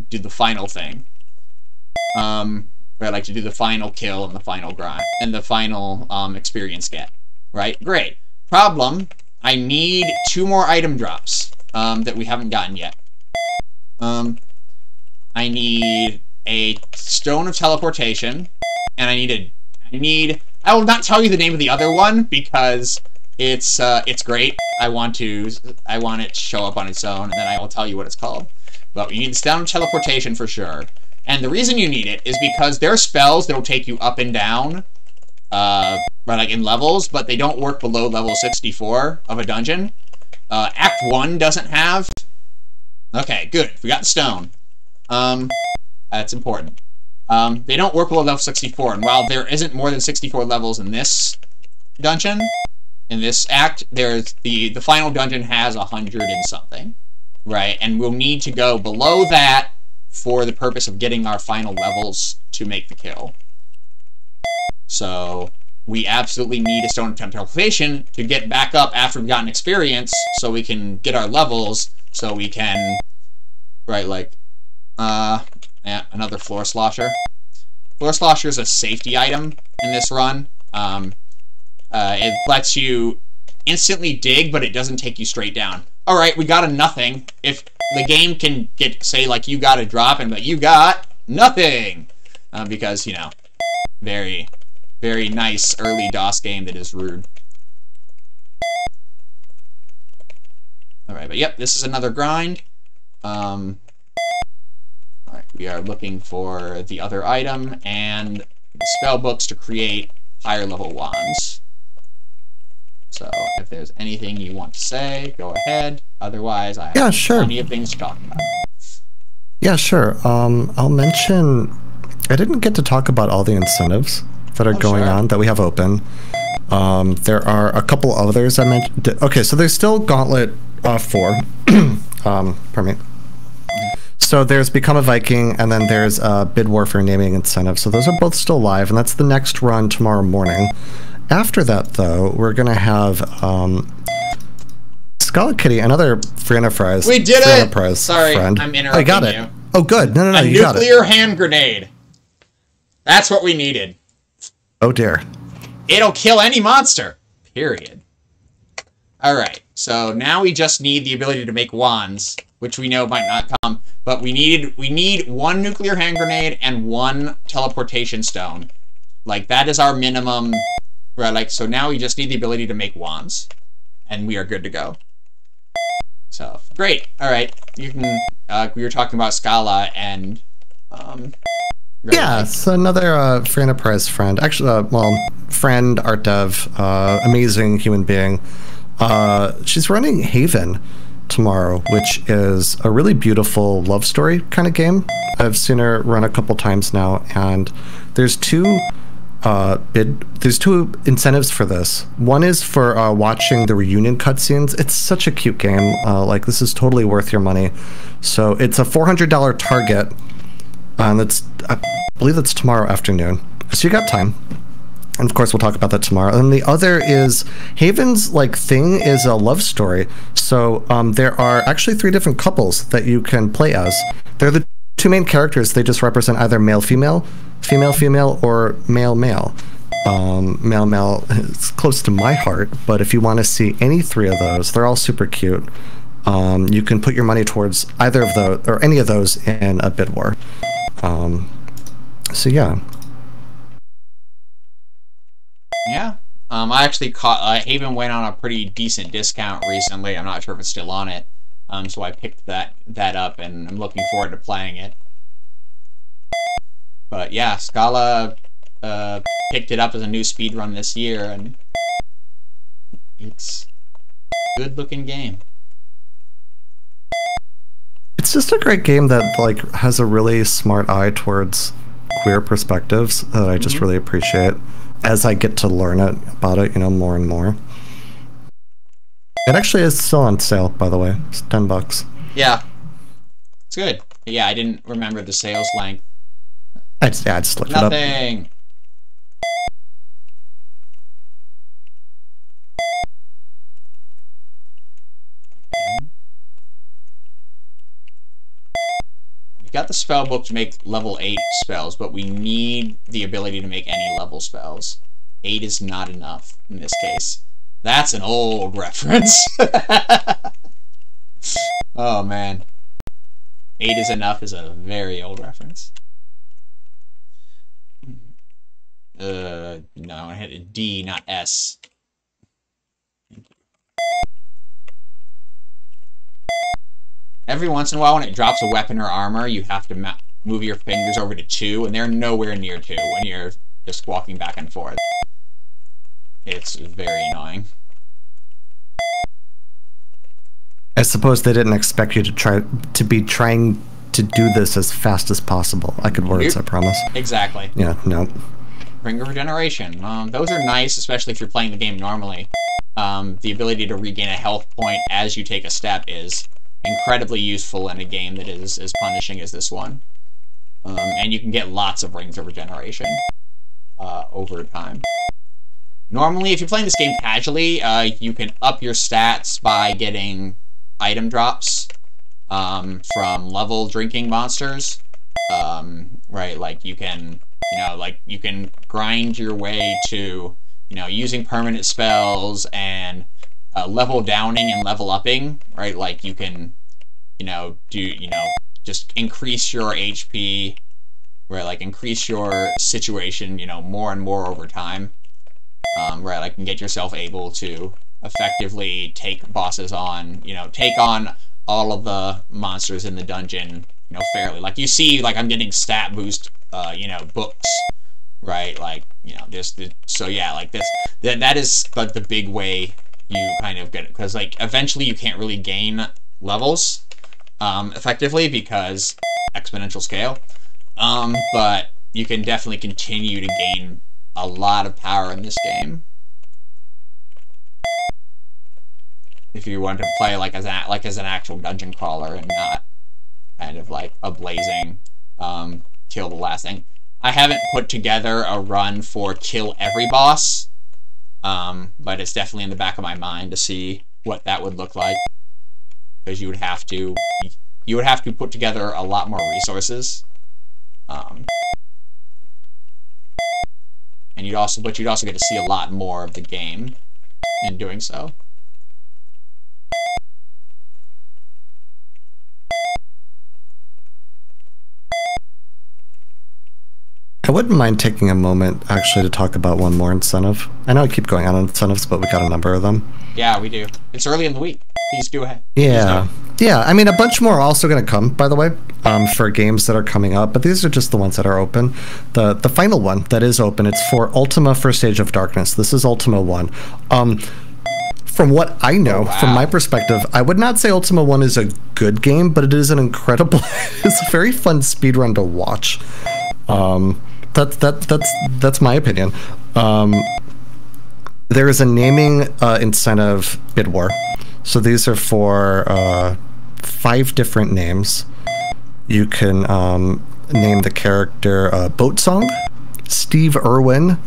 do the final thing. Right, like to do the final kill and the final grind and the final experience get. Right, great. Problem: I need 2 more item drops that we haven't gotten yet. I need a stone of teleportation, and I will not tell you the name of the other one because it's great. I want it to show up on its own, and then I will tell you what it's called. But you need the stone of teleportation for sure. And the reason you need it is because there are spells that will take you up and down, right, like in levels, but they don't work below level 64 of a dungeon. Act 1 doesn't have. Okay, good. We got the stone. That's important. They don't work below level 64, and while there isn't more than 64 levels in this dungeon, in this act, there's the final dungeon has 100 and something, right? And we'll need to go below that for the purpose of getting our final levels to make the kill. So we absolutely need a stone of teleportation to get back up after we've gotten experience, so we can get our levels, so we can, right, like, yeah, another floor slosher. Floor slosher is a safety item in this run. It lets you instantly dig, but it doesn't take you straight down. Alright, we got a nothing. If the game can say, like, you got a drop, and but you got nothing! Because, you know, very, very nice early DOS game that is rude. Alright, but yep, this is another grind. Alright, we are looking for the other item, and the spell books to create higher level wands. So, if there's anything you want to say, go ahead. Otherwise, I have plenty of things to talk about. Yeah, sure. I'll mention... I didn't get to talk about all the incentives that are going on that we have open. There are a couple others I mentioned. Okay, so there's still Gauntlet 4. Pardon me. So there's Become a Viking, and then there's Bid Warfare naming incentive. So those are both still live, and that's the next run tomorrow morning. After that, though, we're going to have Scarlet Kitty, another Free Enterprise. We did Free it! Enterprise Sorry, friend. I'm interrupting I got it. you. Oh, good. No, you got it. A nuclear hand grenade. That's what we needed. Oh, dear. It'll kill any monster. Period. Alright, so now we just need the ability to make wands, which we know might not come, but we need 1 nuclear hand grenade and 1 teleportation stone. Like, that is our minimum, right? Like, so now we just need the ability to make wands, and we are good to go. So, great. Alright, you can, we were talking about Scala and, yeah, it's another Free Enterprise friend. Actually, well, friend, art dev, amazing human being. She's running Haven tomorrow, which is a really beautiful love story kind of game. I've seen her run a couple times now, and there's two incentives for this. One is for watching the reunion cutscenes. It's such a cute game. Like, this is totally worth your money. So it's a $400 target, and I believe that's tomorrow afternoon. So you got time. And of course, we'll talk about that tomorrow. And the other is Haven's thing is a love story. So there are actually 3 different couples that you can play as. They're the 2 main characters. They just represent either male-female, female-female, or male-male. Mel Mel is close to my heart, but if you want to see any three of those, they're all super cute. You can put your money towards either of those or any of those in a bid war. So yeah. Yeah. I actually caught Haven went on a pretty decent discount recently. I'm not sure if it's still on it. So I picked that up, and I'm looking forward to playing it. But yeah, Scala picked it up as a new speedrun this year, and it's a good-looking game. It's just a great game that like has a really smart eye towards queer perspectives that I just really appreciate as I get to learn about it, you know, more and more. It actually is still on sale, by the way. It's $10. Yeah, it's good. But yeah, I didn't remember the sales length. I just looked it up. Nothing. We got the spell book to make level 8 spells, but we need the ability to make any level spells. 8 is not enough in this case. That's an old reference. Oh man. 8 is enough is a very old reference. No, I hit a D, not S. Every once in a while when it drops a weapon or armor, you have to move your fingers over to 2, and they're nowhere near 2 when you're just walking back and forth. It's very annoying. I suppose they didn't expect you to be trying to do this as fast as possible. I could words, I promise. Exactly. Yeah, no. Finger regeneration. Those are nice, especially if you're playing the game normally. The ability to regain a health point as you take a step is incredibly useful in a game that is as punishing as this one. And you can get lots of rings of regeneration over time. Normally, if you're playing this game casually, you can up your stats by getting item drops from level drinking monsters. Right, like you can, you can grind your way to, using permanent spells and level downing and level upping, right? Like you can, just increase your HP, right? Like increase your situation, more and more over time. Right, like, can get yourself able to effectively take bosses on, take on all of the monsters in the dungeon, fairly. Like, you see, like, I'm getting stat boost, books, right? Like, so yeah, like, that is, like, the big way you kind of get it, because, like, eventually you can't really gain levels, effectively, because exponential scale, but you can definitely continue to gain a lot of power in this game if you want to play like as an actual dungeon crawler and not kind of like a blazing kill the last thing. I haven't put together a run for kill every boss, but it's definitely in the back of my mind to see what that would look like, because you would have to put together a lot more resources. And you'd also get to see a lot more of the game in doing so. I wouldn't mind taking a moment actually to talk about one more incentive. I know I keep going on incentives, but we got a number of them. Yeah, we do. It's early in the week. Please go ahead. Yeah. Yeah, I mean, a bunch more are also going to come, by the way, for games that are coming up, but these are just the ones that are open. The final one that is open, it's for Ultima First Age of Darkness. This is Ultima 1. From what I know, from my perspective, I would not say Ultima 1 is a good game, but it is an incredible, it's a very fun speedrun to watch. That's my opinion. There is a naming incentive bid war. So these are for 5 different names. You can name the character Boatsong, Steve Irwin,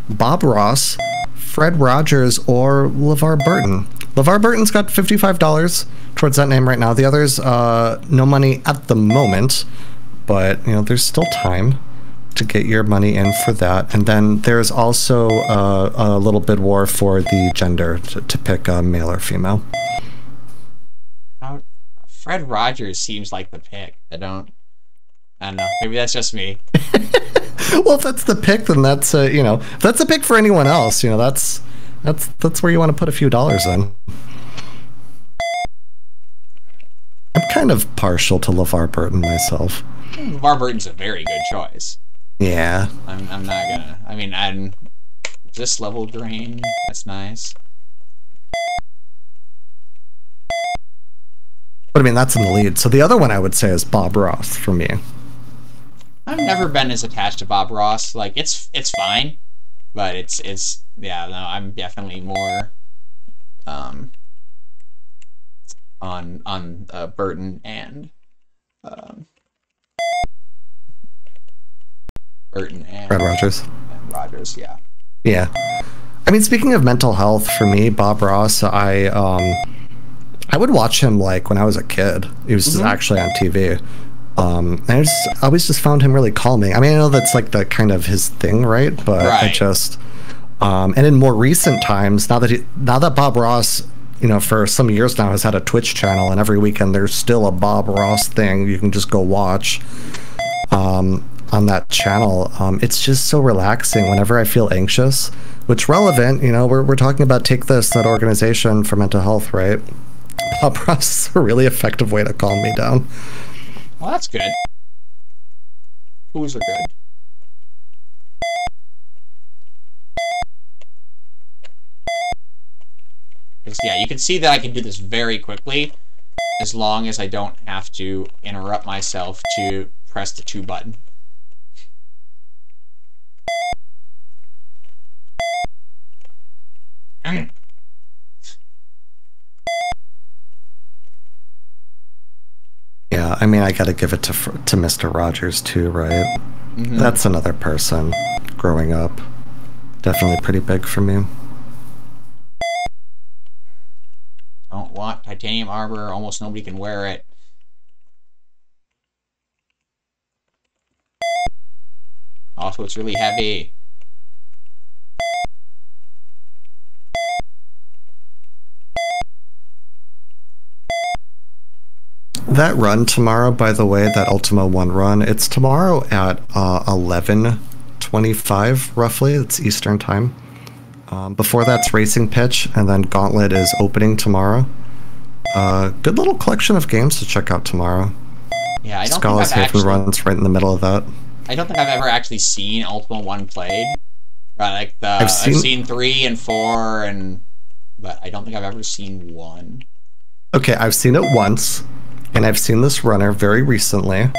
Bob Ross, Fred Rogers, or LeVar Burton. LeVar Burton's got $55 towards that name right now. The others, no money at the moment, but there's still time. to get your money in for that. And then there's also a little bid war for the gender to pick male or female. Fred Rogers seems like the pick. I don't know. Maybe that's just me. Well, if that's the pick, then that's you know, if that's a pick for anyone else, you know, that's where you want to put a few dollars in. I'm kind of partial to LeVar Burton myself. LeVar Burton's a very good choice. Yeah. I'm not gonna. I mean, I'm this level drain. That's nice. But I mean, that's in the lead. So the other one I would say is Bob Ross for me. I've never been as attached to Bob Ross. Like, it's fine, but it's yeah. No, I'm definitely more on Burton and Fred Rogers. And Rogers, yeah. Yeah. I mean, speaking of mental health, for me, Bob Ross, I would watch him like when I was a kid. He was actually on TV. I always just found him really calming. I mean, I know that's like the kind of his thing, right? But I just, and in more recent times, now that Bob Ross, you know, for some years now has had a Twitch channel, and every weekend there's still a Bob Ross thing you can just go watch on that channel. It's just so relaxing whenever I feel anxious, which relevant, you know, we're talking about Take This, that organization for mental health, right? Bob Ross is a really effective way to calm me down. Well, that's good. Who's are good? Yeah, you can see that I can do this very quickly as long as I don't have to interrupt myself to press the 2 button. Yeah, I mean, I gotta give it to Mr. Rogers too, right? That's another person growing up. Definitely pretty big for me. Don't want titanium armor. Almost nobody can wear it. Also, it's really heavy. That run tomorrow, by the way, that Ultima 1 run, it's tomorrow at 11:25, roughly. It's Eastern time. Before that's Racing Pitch, and then Gauntlet is opening tomorrow. Good little collection of games to check out tomorrow. Yeah, I don't Scala's think I've actually... runs right in the middle of that. I don't think I've ever actually seen Ultima 1 played. Right, like I've seen 3 and 4, but I don't think I've ever seen 1. Okay, I've seen it once. And I've seen this runner very recently.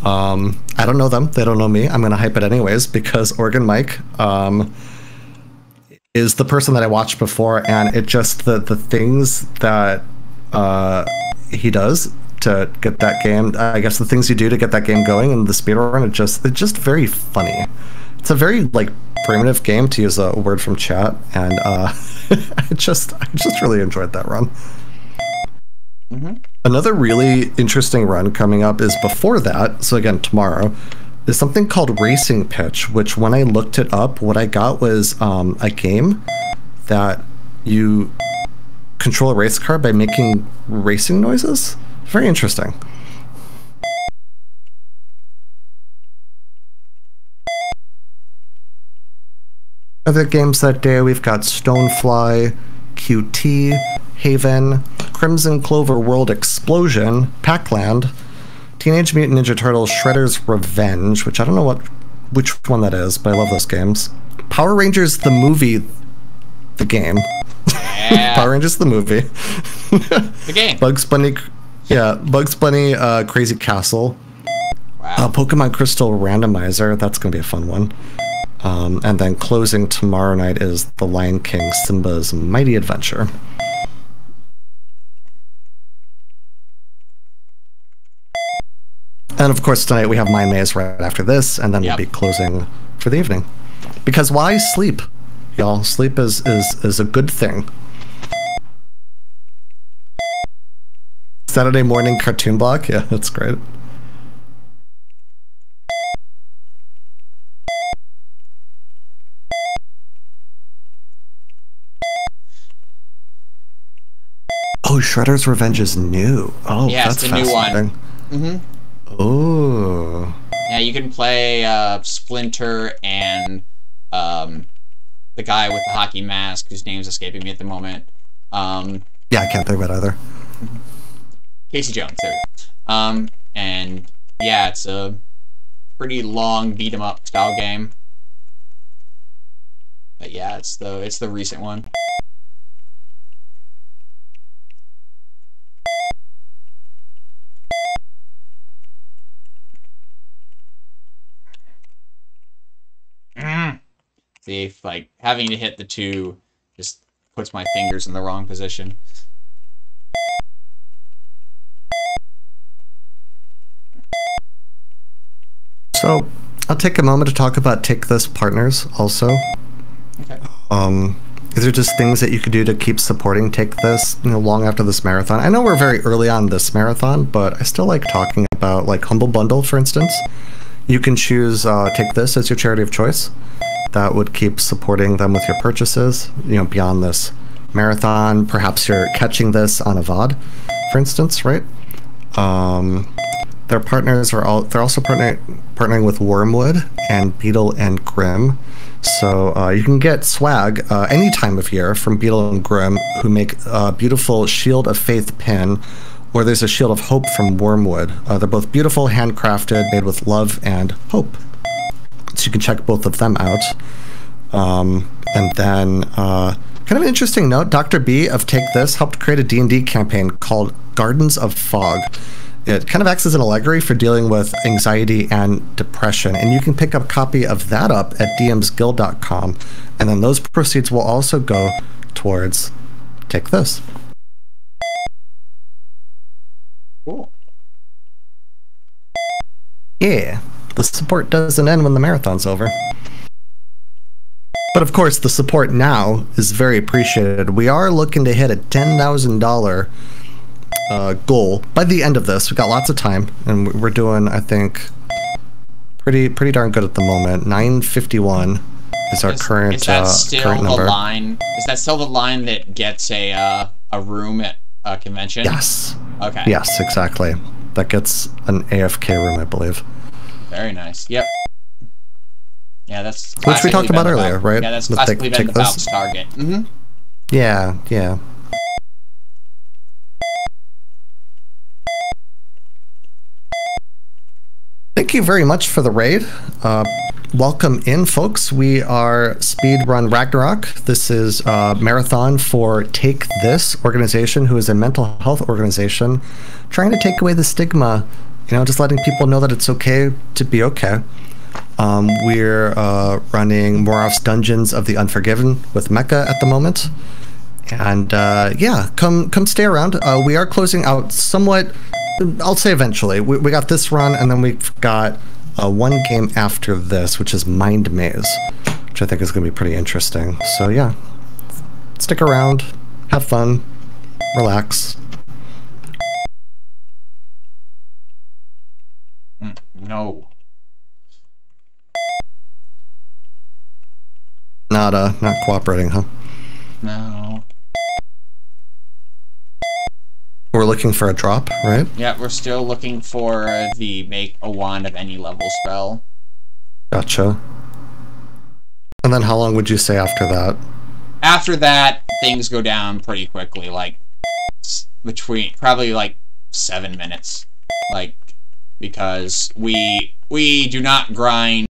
I don't know them. They don't know me. I'm going to hype it anyways because Organ Mike is the person that I watched before. And it just, the things that he does to get that game, I guess the things you do to get that game going and the speedrun, it's just very funny. It's a very, like, primitive game, to use a word from chat. And I just really enjoyed that run. Another really interesting run coming up is before that, so again, tomorrow, is something called Racing Pitch, which when I looked it up, what I got was a game that you control a race car by making racing noises. Very interesting. Other games that day, we've got Stonefly, QT, Haven, Crimson Clover World Explosion, Pac-Land, Teenage Mutant Ninja Turtles Shredder's Revenge, which I don't know which one that is, but I love those games. Power Rangers the movie, the game. Yeah. Power Rangers the movie. The game. Bugs Bunny, Crazy Castle. Wow. Pokemon Crystal Randomizer, that's going to be a fun one. And then closing tomorrow night is The Lion King Simba's Mighty Adventure. And of course tonight we have Mind Maze right after this, and then we'll be closing for the evening. Because why sleep? Y'all, sleep is a good thing. Saturday morning cartoon block? Yeah, that's great. Oh, Shredder's Revenge is new. Oh, Yeah, it's that's the new one. fascinating. Mm-hmm. Oh. Yeah, you can play Splinter and um, the guy with the hockey mask, whose name's escaping me at the moment. Yeah, I can't think of it either. Casey Jones, there we go. And yeah, it's a pretty long beat 'em up style game. But yeah, it's the recent one. See, if, like, having to hit the two just puts my fingers in the wrong position. So, I'll take a moment to talk about Take This partners also. Okay. These are just things that you could do to keep supporting Take This, long after this marathon. I know we're very early on this marathon, but I still like talking about, like, Humble Bundle, for instance. You can choose Take This as your charity of choice. That would keep supporting them with your purchases, beyond this marathon. Perhaps you're catching this on a VOD, for instance, right? Their partners they're also partnering with Wormwood and Beetle and Grimm. So you can get swag any time of year from Beetle and Grimm, who make a beautiful Shield of Faith pin, or there's a Shield of Hope from Wormwood. They're both beautiful, handcrafted, made with love and hope. So you can check both of them out. And then, kind of an interesting note, Dr. B of Take This helped create a D&D campaign called Gardens of Fog. It kind of acts as an allegory for dealing with anxiety and depression, and you can pick up a copy of that up at dmsguild.com, and then those proceeds will also go towards Take This. Cool. Yeah, the support doesn't end when the marathon's over. But of course, the support now is very appreciated. We are looking to hit a $10,000 goal by the end of this. We've got lots of time, and we're doing, I think, pretty darn good at the moment. 951 is our current Is that still current number. the line? Is that still the line that gets a room at a convention? Yes. Okay. Yes, exactly. That gets an AFK room, I believe. Very nice. Yep. Yeah, that's which we talked about earlier, right? Yeah, that's classically been the Valve's target. Mm-hmm. Yeah, yeah. Thank you very much for the raid. Welcome in, folks. We are Speedrun Ragnarok. This is a marathon for Take This organization, who is a mental health organization trying to take away the stigma, just letting people know that it's okay to be okay. We're running Moraff's Dungeons of the Unforgiven with Mecha at the moment. And yeah, come stay around. We are closing out somewhat, I'll say eventually. We got this run, and then we've got one game after this, which is Mind Maze, which I think is going to be pretty interesting. So yeah, stick around, have fun, relax. No. Not cooperating, huh? No. We're looking for a drop, right? Yeah, we're still looking for the make a wand of any level spell. Gotcha. And then how long would you say after that? After that, things go down pretty quickly, like between probably like 7 minutes, like because we do not grind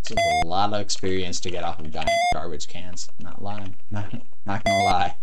This is a lot of experience to get off of giant garbage cans. Not lying. Not gonna lie.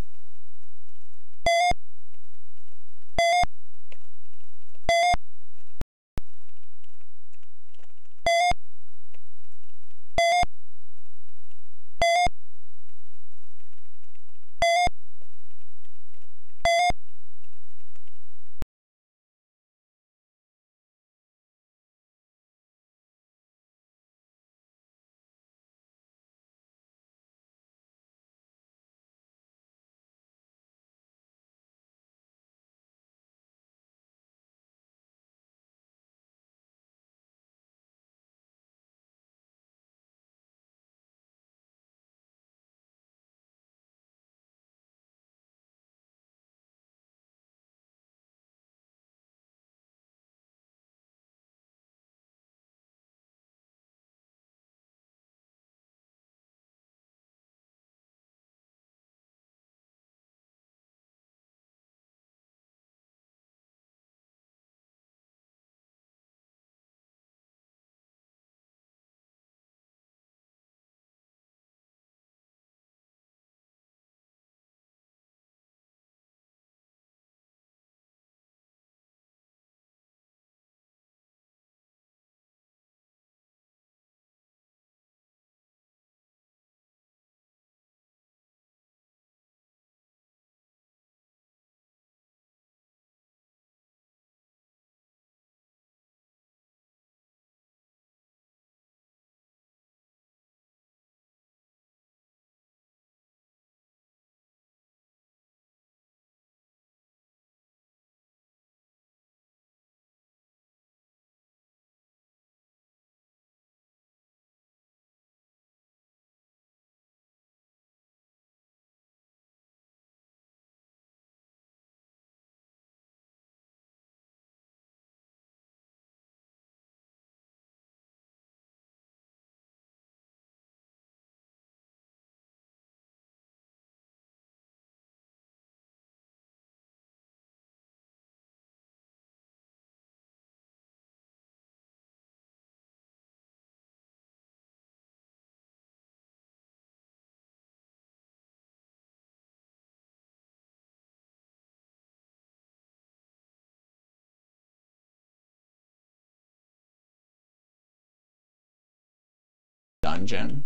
Dungeon.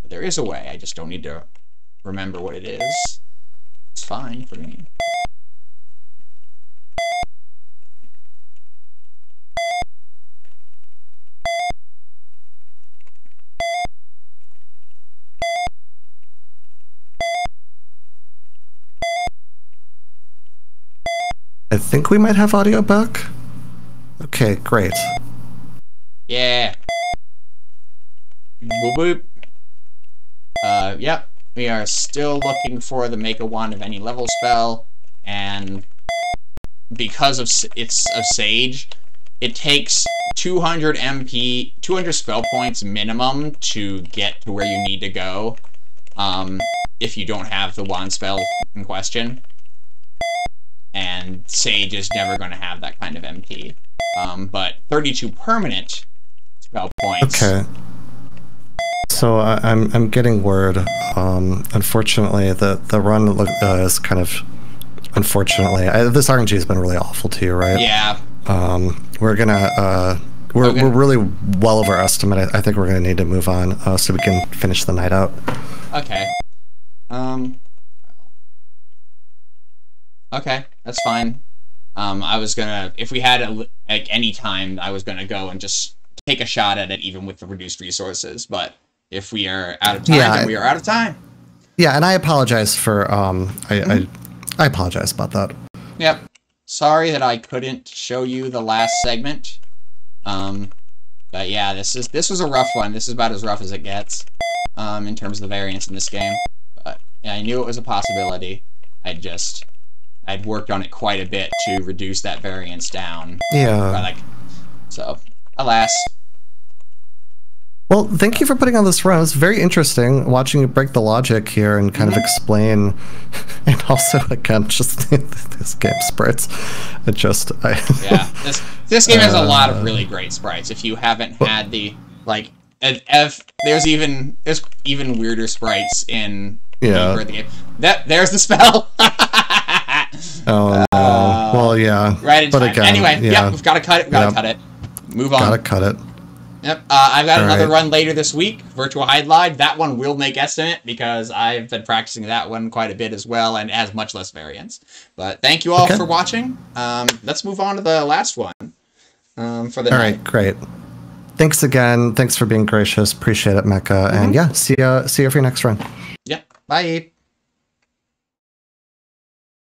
There is a way, I just don't need to remember what it is. It's fine for me. I think we might have audio back. Okay, great. Yeah. Boop boop. Yep. We are still looking for the Mecha Wand of any level spell, and because of it's a Sage, it takes 200 MP, 200 spell points minimum to get to where you need to go, if you don't have the wand spell in question. And Sage is never going to have that kind of MP. But 32 permanent spell points. Okay. So I'm getting word. Unfortunately, the run is kind of. Unfortunately, this RNG has been really awful to you, right? Yeah. We're gonna. We're really well over our estimate. I think we're gonna need to move on so we can finish the night out. Okay. Okay, that's fine. I was gonna, if we had like any time, I was gonna go and just take a shot at it, even with the reduced resources. But if we are out of time, then we are out of time. Yeah, and I apologize for I apologize about that. Yep. Sorry that I couldn't show you the last segment. But yeah, this was a rough one. This is about as rough as it gets, in terms of the variance in this game. But yeah, I knew it was a possibility. I'd worked on it quite a bit to reduce that variance down. Yeah. So, alas. Well, thank you for putting on this run. It's very interesting watching you break the logic here and kind of explain, and also again just this game sprites. Yeah, this game has a lot of really great sprites. If you haven't had the and there's even weirder sprites in Yeah. the game. There's the spell. Oh no. Well, yeah. Right in but time. Again, Anyway, yeah. yep, we've got to cut it. We've got to cut it. Move on. Gotta cut it. Yep. I've got another right. run later this week, Virtual Hide. That one will make estimate because I've been practicing that one quite a bit as well, and has much less variance. But thank you all for watching. Let's move on to the last one for the night. All right, great. Thanks again. Thanks for being gracious. Appreciate it, Mecha. And yeah, see ya for your next run. Yep. Bye.